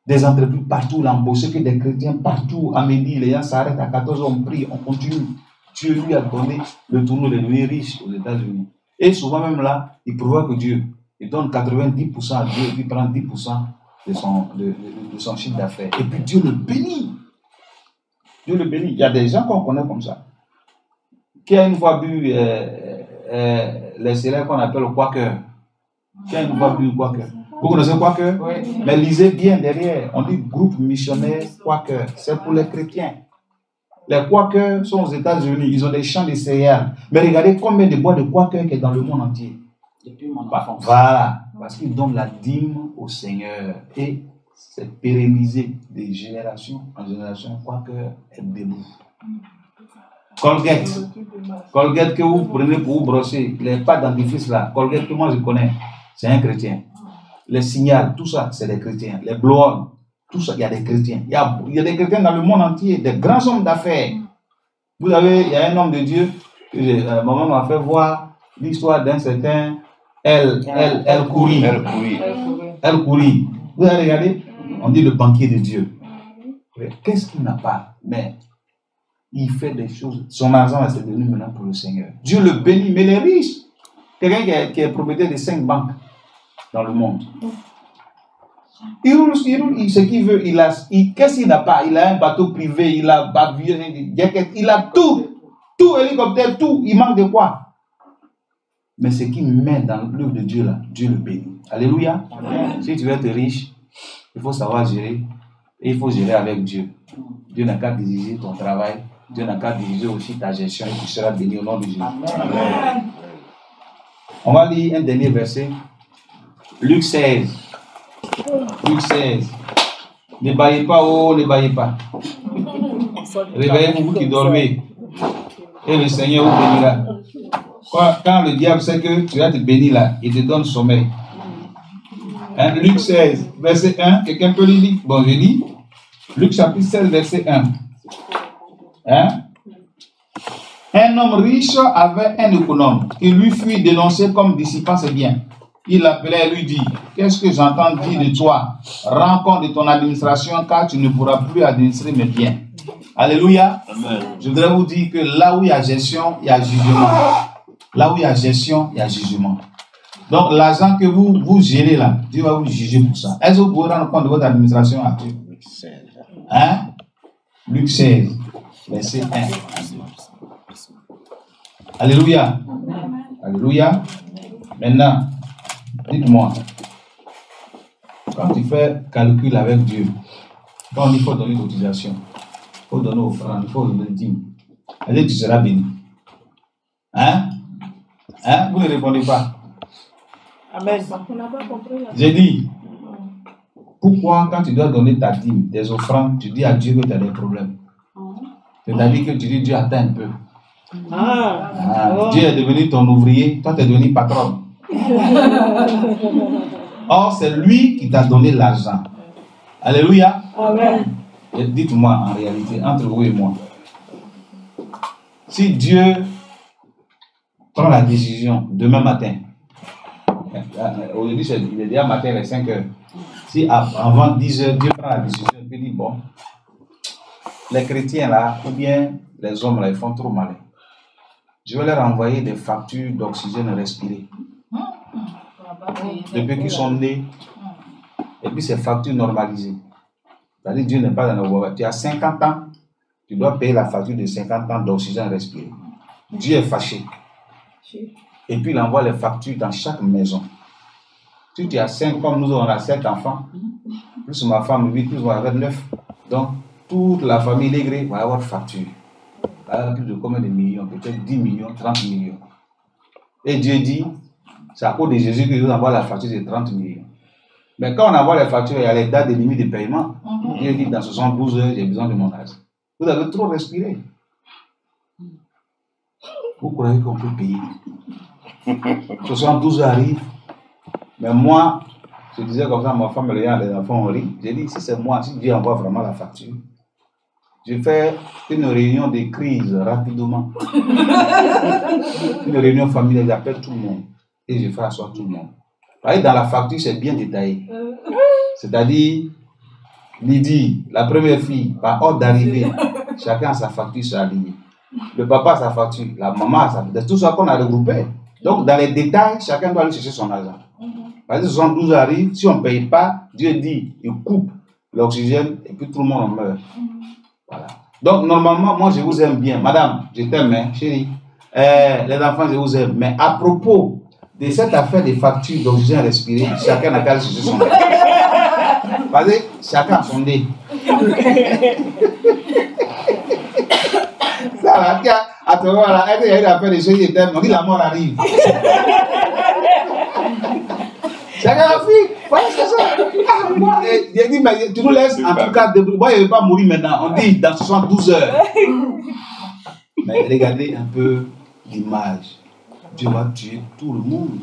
Des entreprises partout, il a embauché que des chrétiens partout. À midi, les gens s'arrêtent à 14h, on prie, on continue. Dieu lui a donné Le Tourneau de devenir riche aux États-Unis. Et souvent même là, il provoque Dieu. Il donne 90% à Dieu et puis prend 10% de son chiffre d'affaires. Et puis Dieu le bénit. Dieu le bénit. Il y a des gens qu'on connaît comme ça. Qui a une fois bu les célèbres qu'on appelle le Quaker? Qui a une fois bu le Quaker? Vous connaissez le Quaker? Oui. Mais lisez bien derrière. On dit groupe missionnaire Quaker. C'est pour les chrétiens. Les Quakers sont aux États-Unis. Ils ont des champs de céréales. Mais regardez combien de bois de Quaker qu'il y a dans le monde entier. Depuis mon enfance. Voilà. Parce qu'ils donnent la dîme au Seigneur. Et c'est pérennisé de génération en génération. Quaker est debout. Colgate. Colgate que vous prenez pour vous brosser. Les pâtes dentifrice là. Colgate que moi je connais. C'est un chrétien. Les signals, tout ça, c'est des chrétiens. Les blow-on, tout ça, il y a des chrétiens. Il y a des chrétiens dans le monde entier, des grands hommes d'affaires. Vous avez, il y a un homme de Dieu, maman m'a fait voir l'histoire d'un certain El Khoury. El Khoury. Vous avez regardé? On dit le banquier de Dieu. Qu'est-ce qu'il n'a pas? Mais il fait des choses. Son argent c'est devenu maintenant pour le Seigneur. Dieu le bénit, mais il est riche. Quelqu'un qui est propriétaire de 5 banques dans le monde. Il roule ce qu'il veut. Qu'est-ce qu'il n'a pas? Il a un bateau privé, il a avion, il a tout. Tout, hélicoptère, tout. Il manque de quoi? Mais ce qu'il met dans l'œuvre de Dieu, là, Dieu le bénit. Alléluia. Amen. Si tu veux être riche, il faut savoir gérer. Et il faut gérer avec Dieu. Dieu n'a qu'à diriger ton travail. Dieu n'a qu'à diriger aussi ta gestion et tu seras béni au nom de Jésus. Amen. On va lire un dernier verset. Luc 16. Luc 16. Ne baillez pas, oh, ne baillez pas. Réveillez-vous, vous qui dormez. Et le Seigneur vous bénira. Quand le diable sait que tu vas te bénir là, il te donne sommeil. Hein? Luc 16, verset 1. Quelqu'un peut le lire? Bon, je lis. Luc chapitre 16, verset 1. Hein? Un homme riche avait un économe qui lui fut dénoncé comme dissipant ses biens. Il l'appelait et lui dit: qu'est-ce que j'entends dire de toi? Rends compte de ton administration, car tu ne pourras plus administrer mes biens. Alléluia. Amen. Je voudrais vous dire que là où il y a gestion, il y a jugement. Là où il y a gestion, il y a jugement. Donc l'argent que vous gérez là, Dieu va vous juger pour ça. Est-ce que vous pouvez rendre compte de votre administration actuelle? Hein? Luc 16, verset 1. Alléluia. Alléluia. Maintenant, dites-moi, quand tu fais calcul avec Dieu, quand on dit qu'il faut donner l'utilisation, il faut donner offrande, il faut donner le dîme, est-ce que tu seras béni? Hein? Hein? Vous ne répondez pas. Amen. J'ai dit, pourquoi quand tu dois donner ta dîme, tes offrandes, tu dis à Dieu que tu as des problèmes? C'est-à-dire que tu dis Dieu attend un peu. Dieu est devenu ton ouvrier, toi tu es devenu patron. Or, c'est lui qui t'a donné l'argent. Alléluia. Amen. Et dites-moi en réalité, entre vous et moi, si Dieu prend la décision demain matin, aujourd'hui il est déjà matin à 5 heures, si avant 10 heures Dieu prend la décision et dit bon, les chrétiens là, ou bien les hommes là, ils font trop mal, je vais leur envoyer des factures d'oxygène respiré depuis qu'ils sont nés, et puis ces factures normalisées. C'est-à-dire Dieu n'est pas dans la voie. Tu as 50 ans, tu dois payer la facture de 50 ans d'oxygène respiré. Dieu est fâché. Et puis, il envoie les factures dans chaque maison. Si tu as 5, comme nous, on a 7 enfants, plus ma femme 8, plus moi avec 9. Donc, toute la famille Légré va avoir facture. Plus de combien de millions? Peut-être 10 millions, 30 millions. Et Dieu dit, c'est à cause de Jésus que nous envoie la facture de 30 millions. Mais quand on envoie les factures, il y a les dates de limite de paiement. Dieu dit, dans 72 heures, j'ai besoin de mon argent. Vous avez trop respiré. Vous croyez qu'on peut payer? 72 heures arrivent. Mais moi, je disais comme ça à ma femme, les enfants ont ri. J'ai dit, si c'est moi, si Dieu envoie vraiment la facture, je fais une réunion de crise rapidement. Une réunion familiale, j'appelle tout le monde. Et je fais asseoir tout le monde. Voyez, dans la facture, c'est bien détaillé. C'est-à-dire, Lydie, la première fille, par ordre d'arrivée, chacun a sa facture sur la ligne. Le papa a sa facture, la maman a sa facture. C'est tout ça qu'on a regroupé. Donc, dans les détails, chacun doit aller chercher son argent. Parce que 72 arrive, si on ne paye pas, Dieu dit, il coupe l'oxygène et puis tout le monde en meurt. Voilà. Donc, normalement, moi, je vous aime bien. Madame, je t'aime, hein, chérie. Les enfants, je vous aime. Mais à propos de cette affaire des factures d'oxygène respiré, chacun n'a qu'à aller chercher son argent. Parce que chacun a son nez. Ça, là, à toi, voilà, il y a une affaire de chérie, je t'aime, on dit la mort arrive. Chacun a fait, voilà, c'est ça. J'ai dit, mais tu nous laisses en tout cas débrouiller. Moi, je ne vais pas mourir maintenant. On dit dans 72 heures. Mais regardez un peu l'image. Dieu va tuer tout le monde.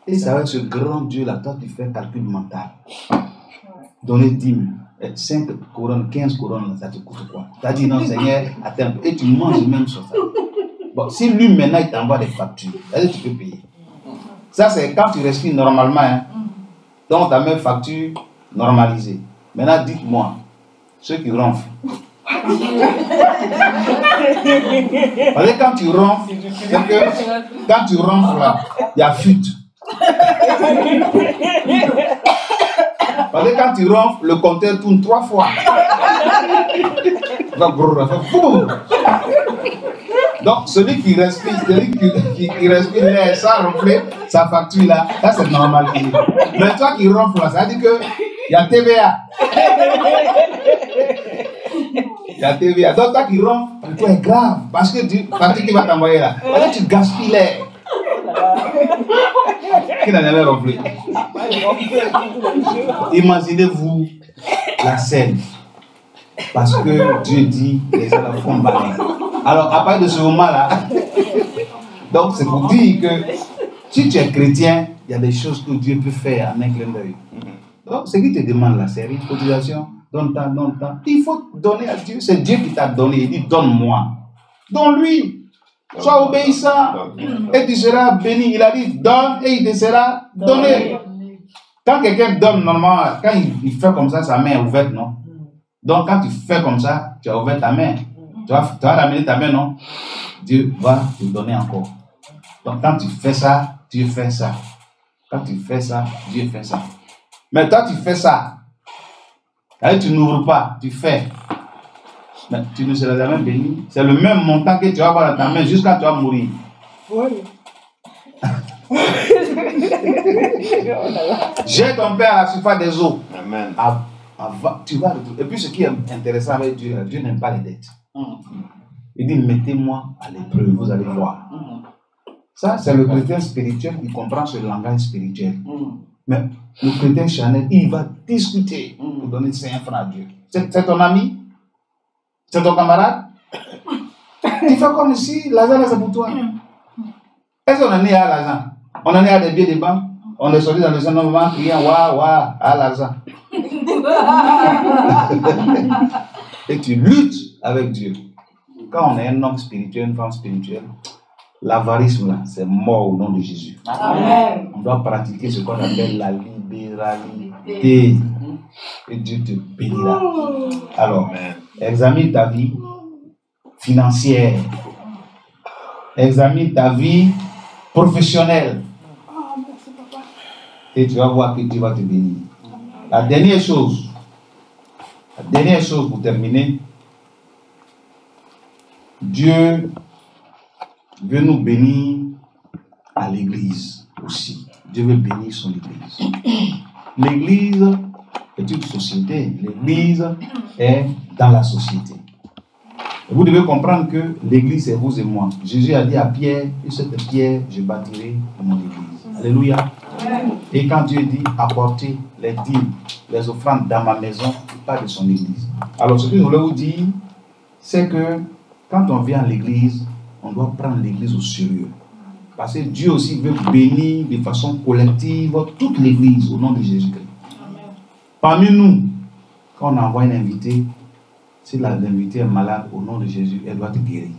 Et ça va être ce grand Dieu-là, toi, tu fais calcul mental. Donner 10 000, 5 couronnes, 15 couronnes, ça te coûte quoi? Tu as dit non, Seigneur, attends, et tu manges même sur ça. Bon, si lui, maintenant, il t'envoie des factures, tu peux payer. Ça, c'est quand tu respires normalement. Hein. Donc, tu as même facture normalisée. Maintenant, dites-moi, ceux qui ronflent. Parce que quand tu ronfles, c'est que quand tu ronfles là, il y a fuite. Parce que quand tu ronfles, le compteur tourne 3 fois. Donc, celui qui respire, qui respire l'air sans ronfler, sa facture là, ça c'est normal. Mais toi qui ronfles là, ça veut dire qu'il y a TVA. Il y a TVA. Donc, toi qui ronfles, c'est grave. Parce que tu facture qui va t'envoyer là. Parce que tu gaspilles l'air. Qui n'a jamais ronflé? Imaginez-vous la scène. Parce que Dieu dit les gens font balayer. Alors, à partir de ce moment-là, donc c'est pour dire que si tu es chrétien, il y a des choses que Dieu peut faire en un clin d'œil. Donc, ce qui te demande là, c'est une cotisation, donne tant. Il faut donner à Dieu. C'est Dieu qui t'a donné. Il dit, donne-moi. Donne-lui. Sois obéissant et tu seras béni. Il a dit, donne et il te sera donné. Quand quelqu'un donne, normalement, quand il fait comme ça, sa main est ouverte, non? Donc, quand tu fais comme ça, tu as ouvert ta main. Tu vas ramener ta main, non? Dieu va te donner encore. Donc, quand tu fais ça, Dieu fait ça. Quand tu fais ça, Dieu fait ça. Mais toi, tu fais ça. Et tu n'ouvres pas, tu fais. Mais tu ne seras jamais béni. C'est le même montant que tu vas avoir dans ta main jusqu'à tu vas mourir. Oui. Jette ton père à la surface des eaux. Amen. Tu vas retrouver. Et puis ce qui est intéressant avec Dieu, Dieu n'aime pas les dettes. Il dit, mettez-moi à l'épreuve, vous allez voir. Ça, c'est le chrétien spirituel qui comprend ce langage spirituel. Mais le chrétien charnel, il va discuter pour donner 5 francs à Dieu. C'est ton ami? C'est ton camarade? Tu fais comme si l'argent là c'est pour toi. Est-ce qu'on en est à l'argent? On en est à des billets de banque? On est sorti dans le centre moment criant waouh, waouh, à l'argent. Et tu luttes avec Dieu. Quand on est un homme spirituel, une femme spirituelle, l'avarice là, c'est mort au nom de Jésus. Amen. On doit pratiquer ce qu'on appelle la libéralité. Et Dieu te bénira. Alors, examine ta vie financière. Examine ta vie professionnelle. Et tu vas voir que Dieu va te bénir. La dernière chose pour terminer, Dieu veut nous bénir à l'église aussi. Dieu veut bénir son église. L'église est une société. L'église est dans la société. Vous devez comprendre que l'église, c'est vous et moi. Jésus a dit à Pierre, et cette pierre, je bâtirai mon église. Alléluia. Et quand Dieu dit apporter les dîmes, les offrandes dans ma maison, il parle de son église. Alors ce que je voulais vous dire, c'est que quand on vient à l'église, on doit prendre l'église au sérieux. Parce que Dieu aussi veut bénir de façon collective toute l'église au nom de Jésus-Christ. Parmi nous, quand on envoie un invité, si l'invité est malade, au nom de Jésus, elle doit être guérie.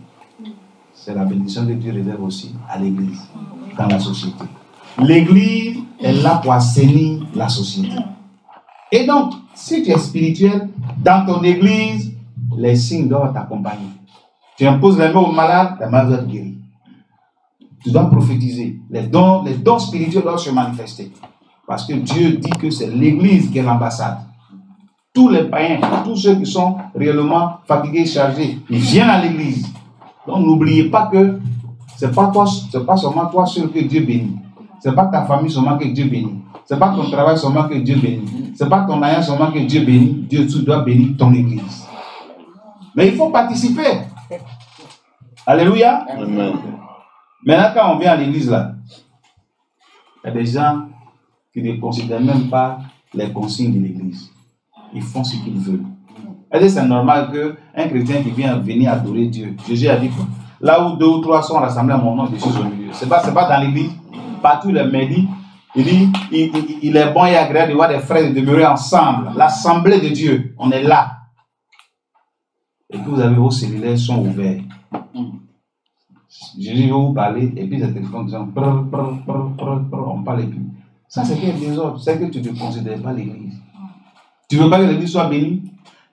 C'est la bénédiction que Dieu réserve aussi à l'église, dans la société. L'église est là pour assainir la société. Et donc, si tu es spirituel, dans ton église, les signes doivent t'accompagner. Tu imposes les mains aux malades, la malade doit être guérie. Tu dois prophétiser. Les dons spirituels doivent se manifester. Parce que Dieu dit que c'est l'église qui est l'ambassade. Tous les païens, tous ceux qui sont réellement fatigués, chargés, ils viennent à l'église. Donc n'oubliez pas que ce n'est pas seulement toi seul que Dieu bénit. Ce n'est pas ta famille seulement que Dieu bénit. Ce n'est pas ton travail seulement que Dieu bénit. Ce n'est pas ton alliance seulement que Dieu bénit. Dieu doit bénir ton église. Mais il faut participer. Alléluia. Amen. Maintenant, quand on vient à l'église là, il y a des gens qui ne considèrent même pas les consignes de l'église. Ils font ce qu'ils veulent. Et c'est normal qu'un chrétien qui vient venir adorer Dieu, Jésus a dit quoi? Là où 2 ou 3 sont rassemblés à mon nom, je suis au milieu. Ce n'est pas dans l'église. Partout le midi, il dit il est bon et agréable de voir des frères demeurer ensemble. L'assemblée de Dieu, on est là. Et que vous avez vos cellulaires sont ouverts. Jésus va vous parler et puis les téléphones disent on parle et puis. Ça c'est quel désordre? C'est que tu ne considères pas l'église. Tu ne veux pas que l'église soit bénie?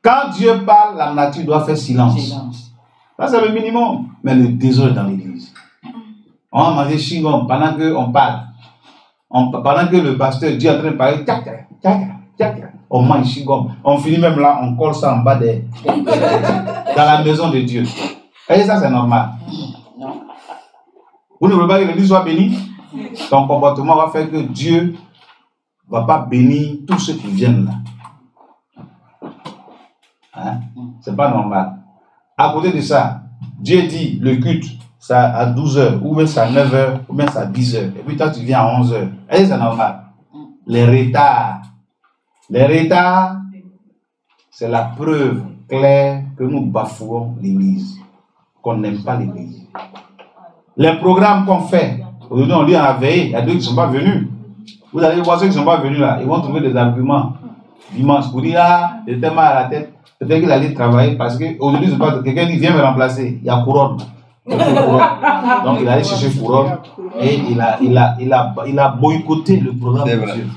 Quand Dieu parle, la nature doit faire silence. Ça c'est le minimum. Mais le désordre dans l'église. On va manger chignon pendant qu'on parle. Pendant que le pasteur Dieu est en train de parler, on mange chignon. On finit même là, on colle ça en bas dans la maison de Dieu. Et ça c'est normal. Vous ne voulez pas que l'église soit bénie? Ton comportement va faire que Dieu ne va pas bénir tous ceux qui viennent là. Hein? C'est pas normal. À côté de ça, Dieu dit le culte, c'est à 12h, ou bien c'est à 9h, ou bien c'est à 10h. Et puis toi, tu viens à 11h. Et c'est normal. Les retards, c'est la preuve claire que nous bafouons l'église, qu'on n'aime pas l'église. Les programmes qu'on fait, aujourd'hui on dit en la veille, il y a 2 qui ne sont pas venus. Vous allez voir ceux qui ne sont pas venus là, ils vont trouver des arguments dimanche pour dire ah, j'étais mal à la tête, peut-être qu'il allait travailler parce qu'aujourd'hui c'est pas quelqu'un dit viens me remplacer, il y a couronne. Donc il allait chercher couronne et il a boycotté le programme de Dieu.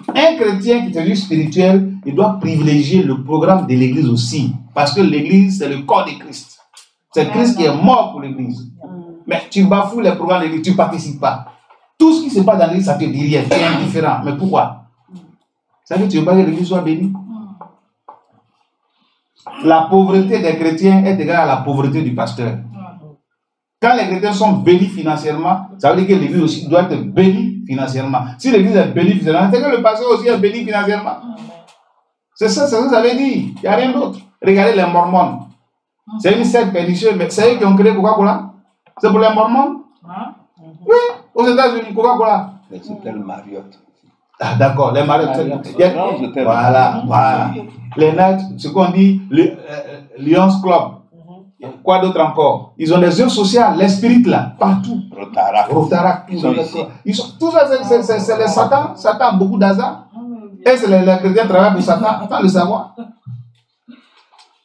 Un chrétien qui est devenu spirituel, il doit privilégier le programme de l'église aussi, parce que l'église c'est le corps de Christ. C'est Christ qui est mort pour l'église. Mais tu bafoues les programmes de l'église, tu ne participes pas. Tout ce qui se passe dans l'église, ça te dit rien, tu es indifférent. Mais pourquoi? Ça veut dire que tu ne veux pas que l'église soit bénie? La pauvreté des chrétiens est égale à la pauvreté du pasteur. Quand les chrétiens sont bénis financièrement, ça veut dire que l'église aussi doit être bénie financièrement. Si l'église est bénie financièrement, c'est que le pasteur aussi est béni financièrement. C'est ça que ça veut dire. Il n'y a rien d'autre. Regardez les Mormons. C'est une secte pernicieuse, mais c'est eux qui ont créé Coca-Cola. C'est pour les Mormons? Oui, aux États-Unis, Coca-Cola. C'était le Marriott. Ah, d'accord, les Marriott. Voilà. Les Nets, ce qu'on dit, Lions Club. Quoi d'autre encore? Ils ont des œuvres sociales, l'esprit là, partout. Rotaract. Tout ça, c'est les Satan. Satan a beaucoup d'hasard. Et c'est les chrétiens travaillent pour Satan, sans le savoir.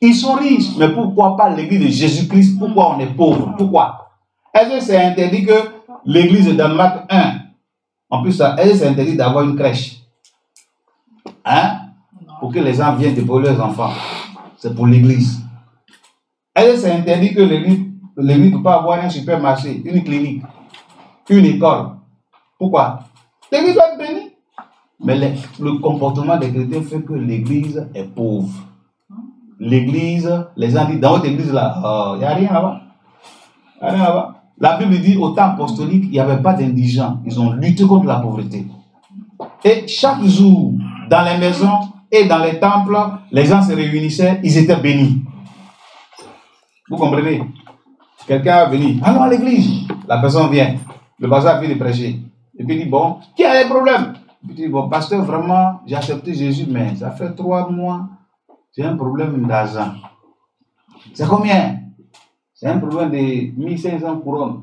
Ils sont riches, mais pourquoi pas l'église de Jésus-Christ? Pourquoi on est pauvre? Pourquoi? Est-ce que c'est interdit que l'église de Danemark 1, en plus, est-ce que c'est interdit d'avoir une crèche? Hein? Pour que les gens viennent déployer leurs enfants. C'est pour l'église. Est-ce que c'est interdit que l'église ne peut pas avoir un supermarché, une clinique, une école? Pourquoi? L'église doit être bénie. Mais le comportement des chrétiens fait que l'église est pauvre. L'église, les gens disent dans votre église là, il n'y a rien là-bas. La Bible dit au temps apostolique, il n'y avait pas d'indigents. Ils ont lutté contre la pauvreté. Et chaque jour, dans les maisons et dans les temples, les gens se réunissaient, ils étaient bénis. Vous comprenez? Quelqu'un va venir, allons à l'église. La personne vient, le pasteur vient de prêcher. Et puis il dit, bon, qui a des problèmes? Il dit, bon, pasteur, vraiment, j'ai accepté Jésus, mais ça fait 3 mois, j'ai un problème d'argent. C'est combien? C'est un problème de 1500 couronnes.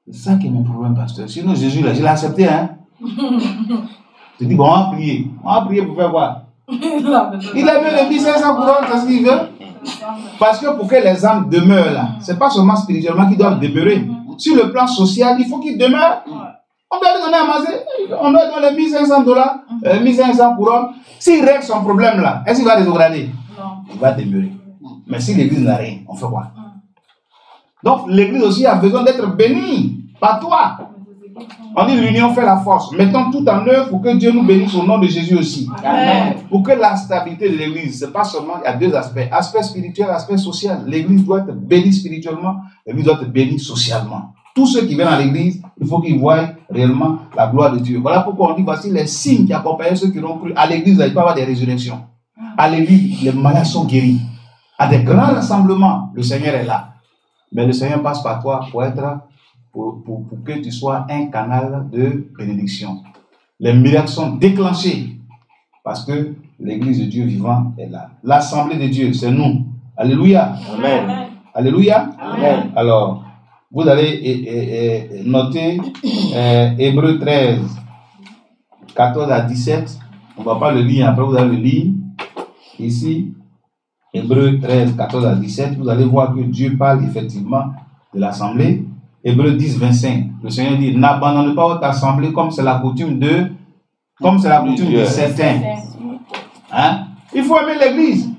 C'est ça qui est mon problème, pasteur. Sinon, Jésus, là, je l'ai accepté, hein. Je dis, bon, on va prier. On va prier pour faire quoi? Il a mis les 1500 couronnes, c'est ce qu'il veut. Parce que pour que les âmes demeurent là, c'est pas seulement spirituellement qu'ils doivent demeurer. Sur le plan social, il faut qu'ils demeurent. On doit lui donner à manger. On doit donner les $1500, 1500 couronnes. S'il règle son problème là, est-ce qu'il va dégrader? Non. Il va demeurer. Mais si l'église n'a rien, on fait quoi? Donc l'église aussi a besoin d'être bénie par toi. On dit l'union fait la force. Mettons tout en œuvre pour que Dieu nous bénisse au nom de Jésus aussi. Amen. Pour que la stabilité de l'église, c'est pas seulement, il y a 2 aspects. Aspect spirituel, aspect social. L'église doit être bénie spirituellement, l'église doit être bénie socialement. Tous ceux qui viennent à l'église, il faut qu'ils voient réellement la gloire de Dieu. Voilà pourquoi on dit, voici les signes qui accompagnent ceux qui ont cru. À l'église, il peut y avoir des résurrections. À l'église, les malades sont guéris. À des grands rassemblements, le Seigneur est là. Mais le Seigneur passe par toi pour que tu sois un canal de bénédiction. Les miracles sont déclenchés parce que l'église de Dieu vivant est là. L'assemblée de Dieu, c'est nous. Alléluia. Amen. Alléluia. Amen. Alors, vous allez noter Hébreux 13, 14 à 17. On ne va pas le lire, après vous allez le lire. Ici, Hébreux 13, 14 à 17, vous allez voir que Dieu parle effectivement de l'assemblée. Hébreux 10, 25, le Seigneur dit, n'abandonne pas votre assemblée comme c'est la coutume de certains. Hein? Il faut aimer l'église.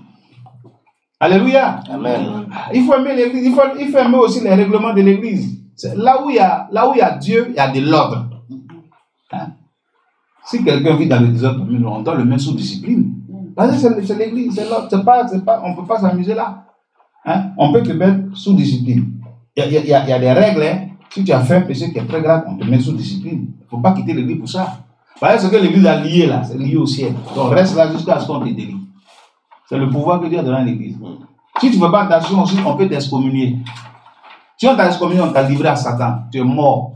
Alléluia. Amen. Il faut aimer l'église. Il faut aimer aussi les règlements de l'église. Là où il y a Dieu, il y a de l'ordre. Hein? Si quelqu'un vit dans le désordre, on doit le mettre sous discipline. Parce que c'est l'église, c'est l'ordre. On ne peut pas s'amuser là. Hein? On peut te mettre sous discipline. Il y a des règles. Hein? Si tu as fait un péché qui est très grave, on te met sous discipline. Il ne faut pas quitter l'église pour ça. Parce que ce que l'église a lié là, c'est lié au ciel. Donc reste là jusqu'à ce qu'on te délivre. C'est le pouvoir que Dieu a donné à l'église. Si tu ne fais pas attention aussi, on peut t'excommunier. Si on t'a excommunié, on t'a livré à Satan. Tu es mort.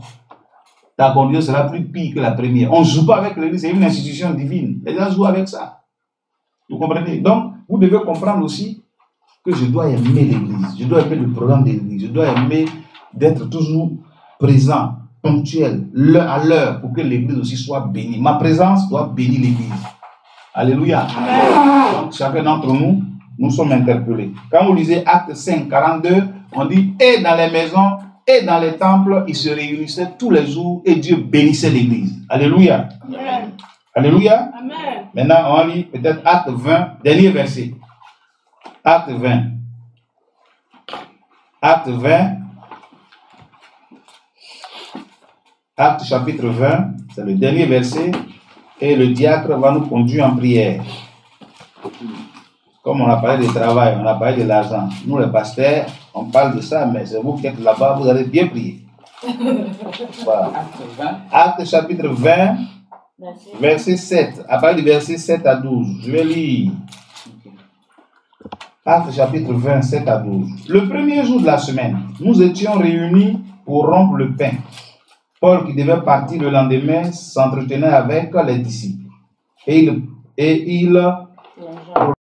Ta conduite sera plus pire que la première. On ne joue pas avec l'église, c'est une institution divine. Les gens jouent avec ça. Vous comprenez? Donc, vous devez comprendre aussi que je dois aimer l'église. Je dois aimer le programme de l'église. Je dois aimer d'être toujours présent, ponctuel, à l'heure, pour que l'église aussi soit bénie. Ma présence doit bénir l'église. Alléluia. Amen. Donc, chacun d'entre nous, nous sommes interpellés. Quand vous lisez Acte 5, 42, on dit, et dans les maisons, et dans les temples, ils se réunissaient tous les jours, et Dieu bénissait l'église. Alléluia. Amen. Alléluia. Amen. Maintenant, on lit peut-être Acte 20, dernier verset. Acte 20. Acte 20. Acte chapitre 20, c'est le dernier verset. Et le diacre va nous conduire en prière. Comme on a parlé du travail, on a parlé de l'argent. Nous, les pasteurs, on parle de ça, mais c'est vous qui êtes là-bas, vous allez bien prier. Voilà. Acte chapitre 20, verset 7. À partir du verset 7 à 12. Je vais lire. Acte chapitre 20, 7 à 12. Le premier jour de la semaine, nous étions réunis pour rompre le pain. Paul, qui devait partir le lendemain, s'entretenait avec les disciples. Et il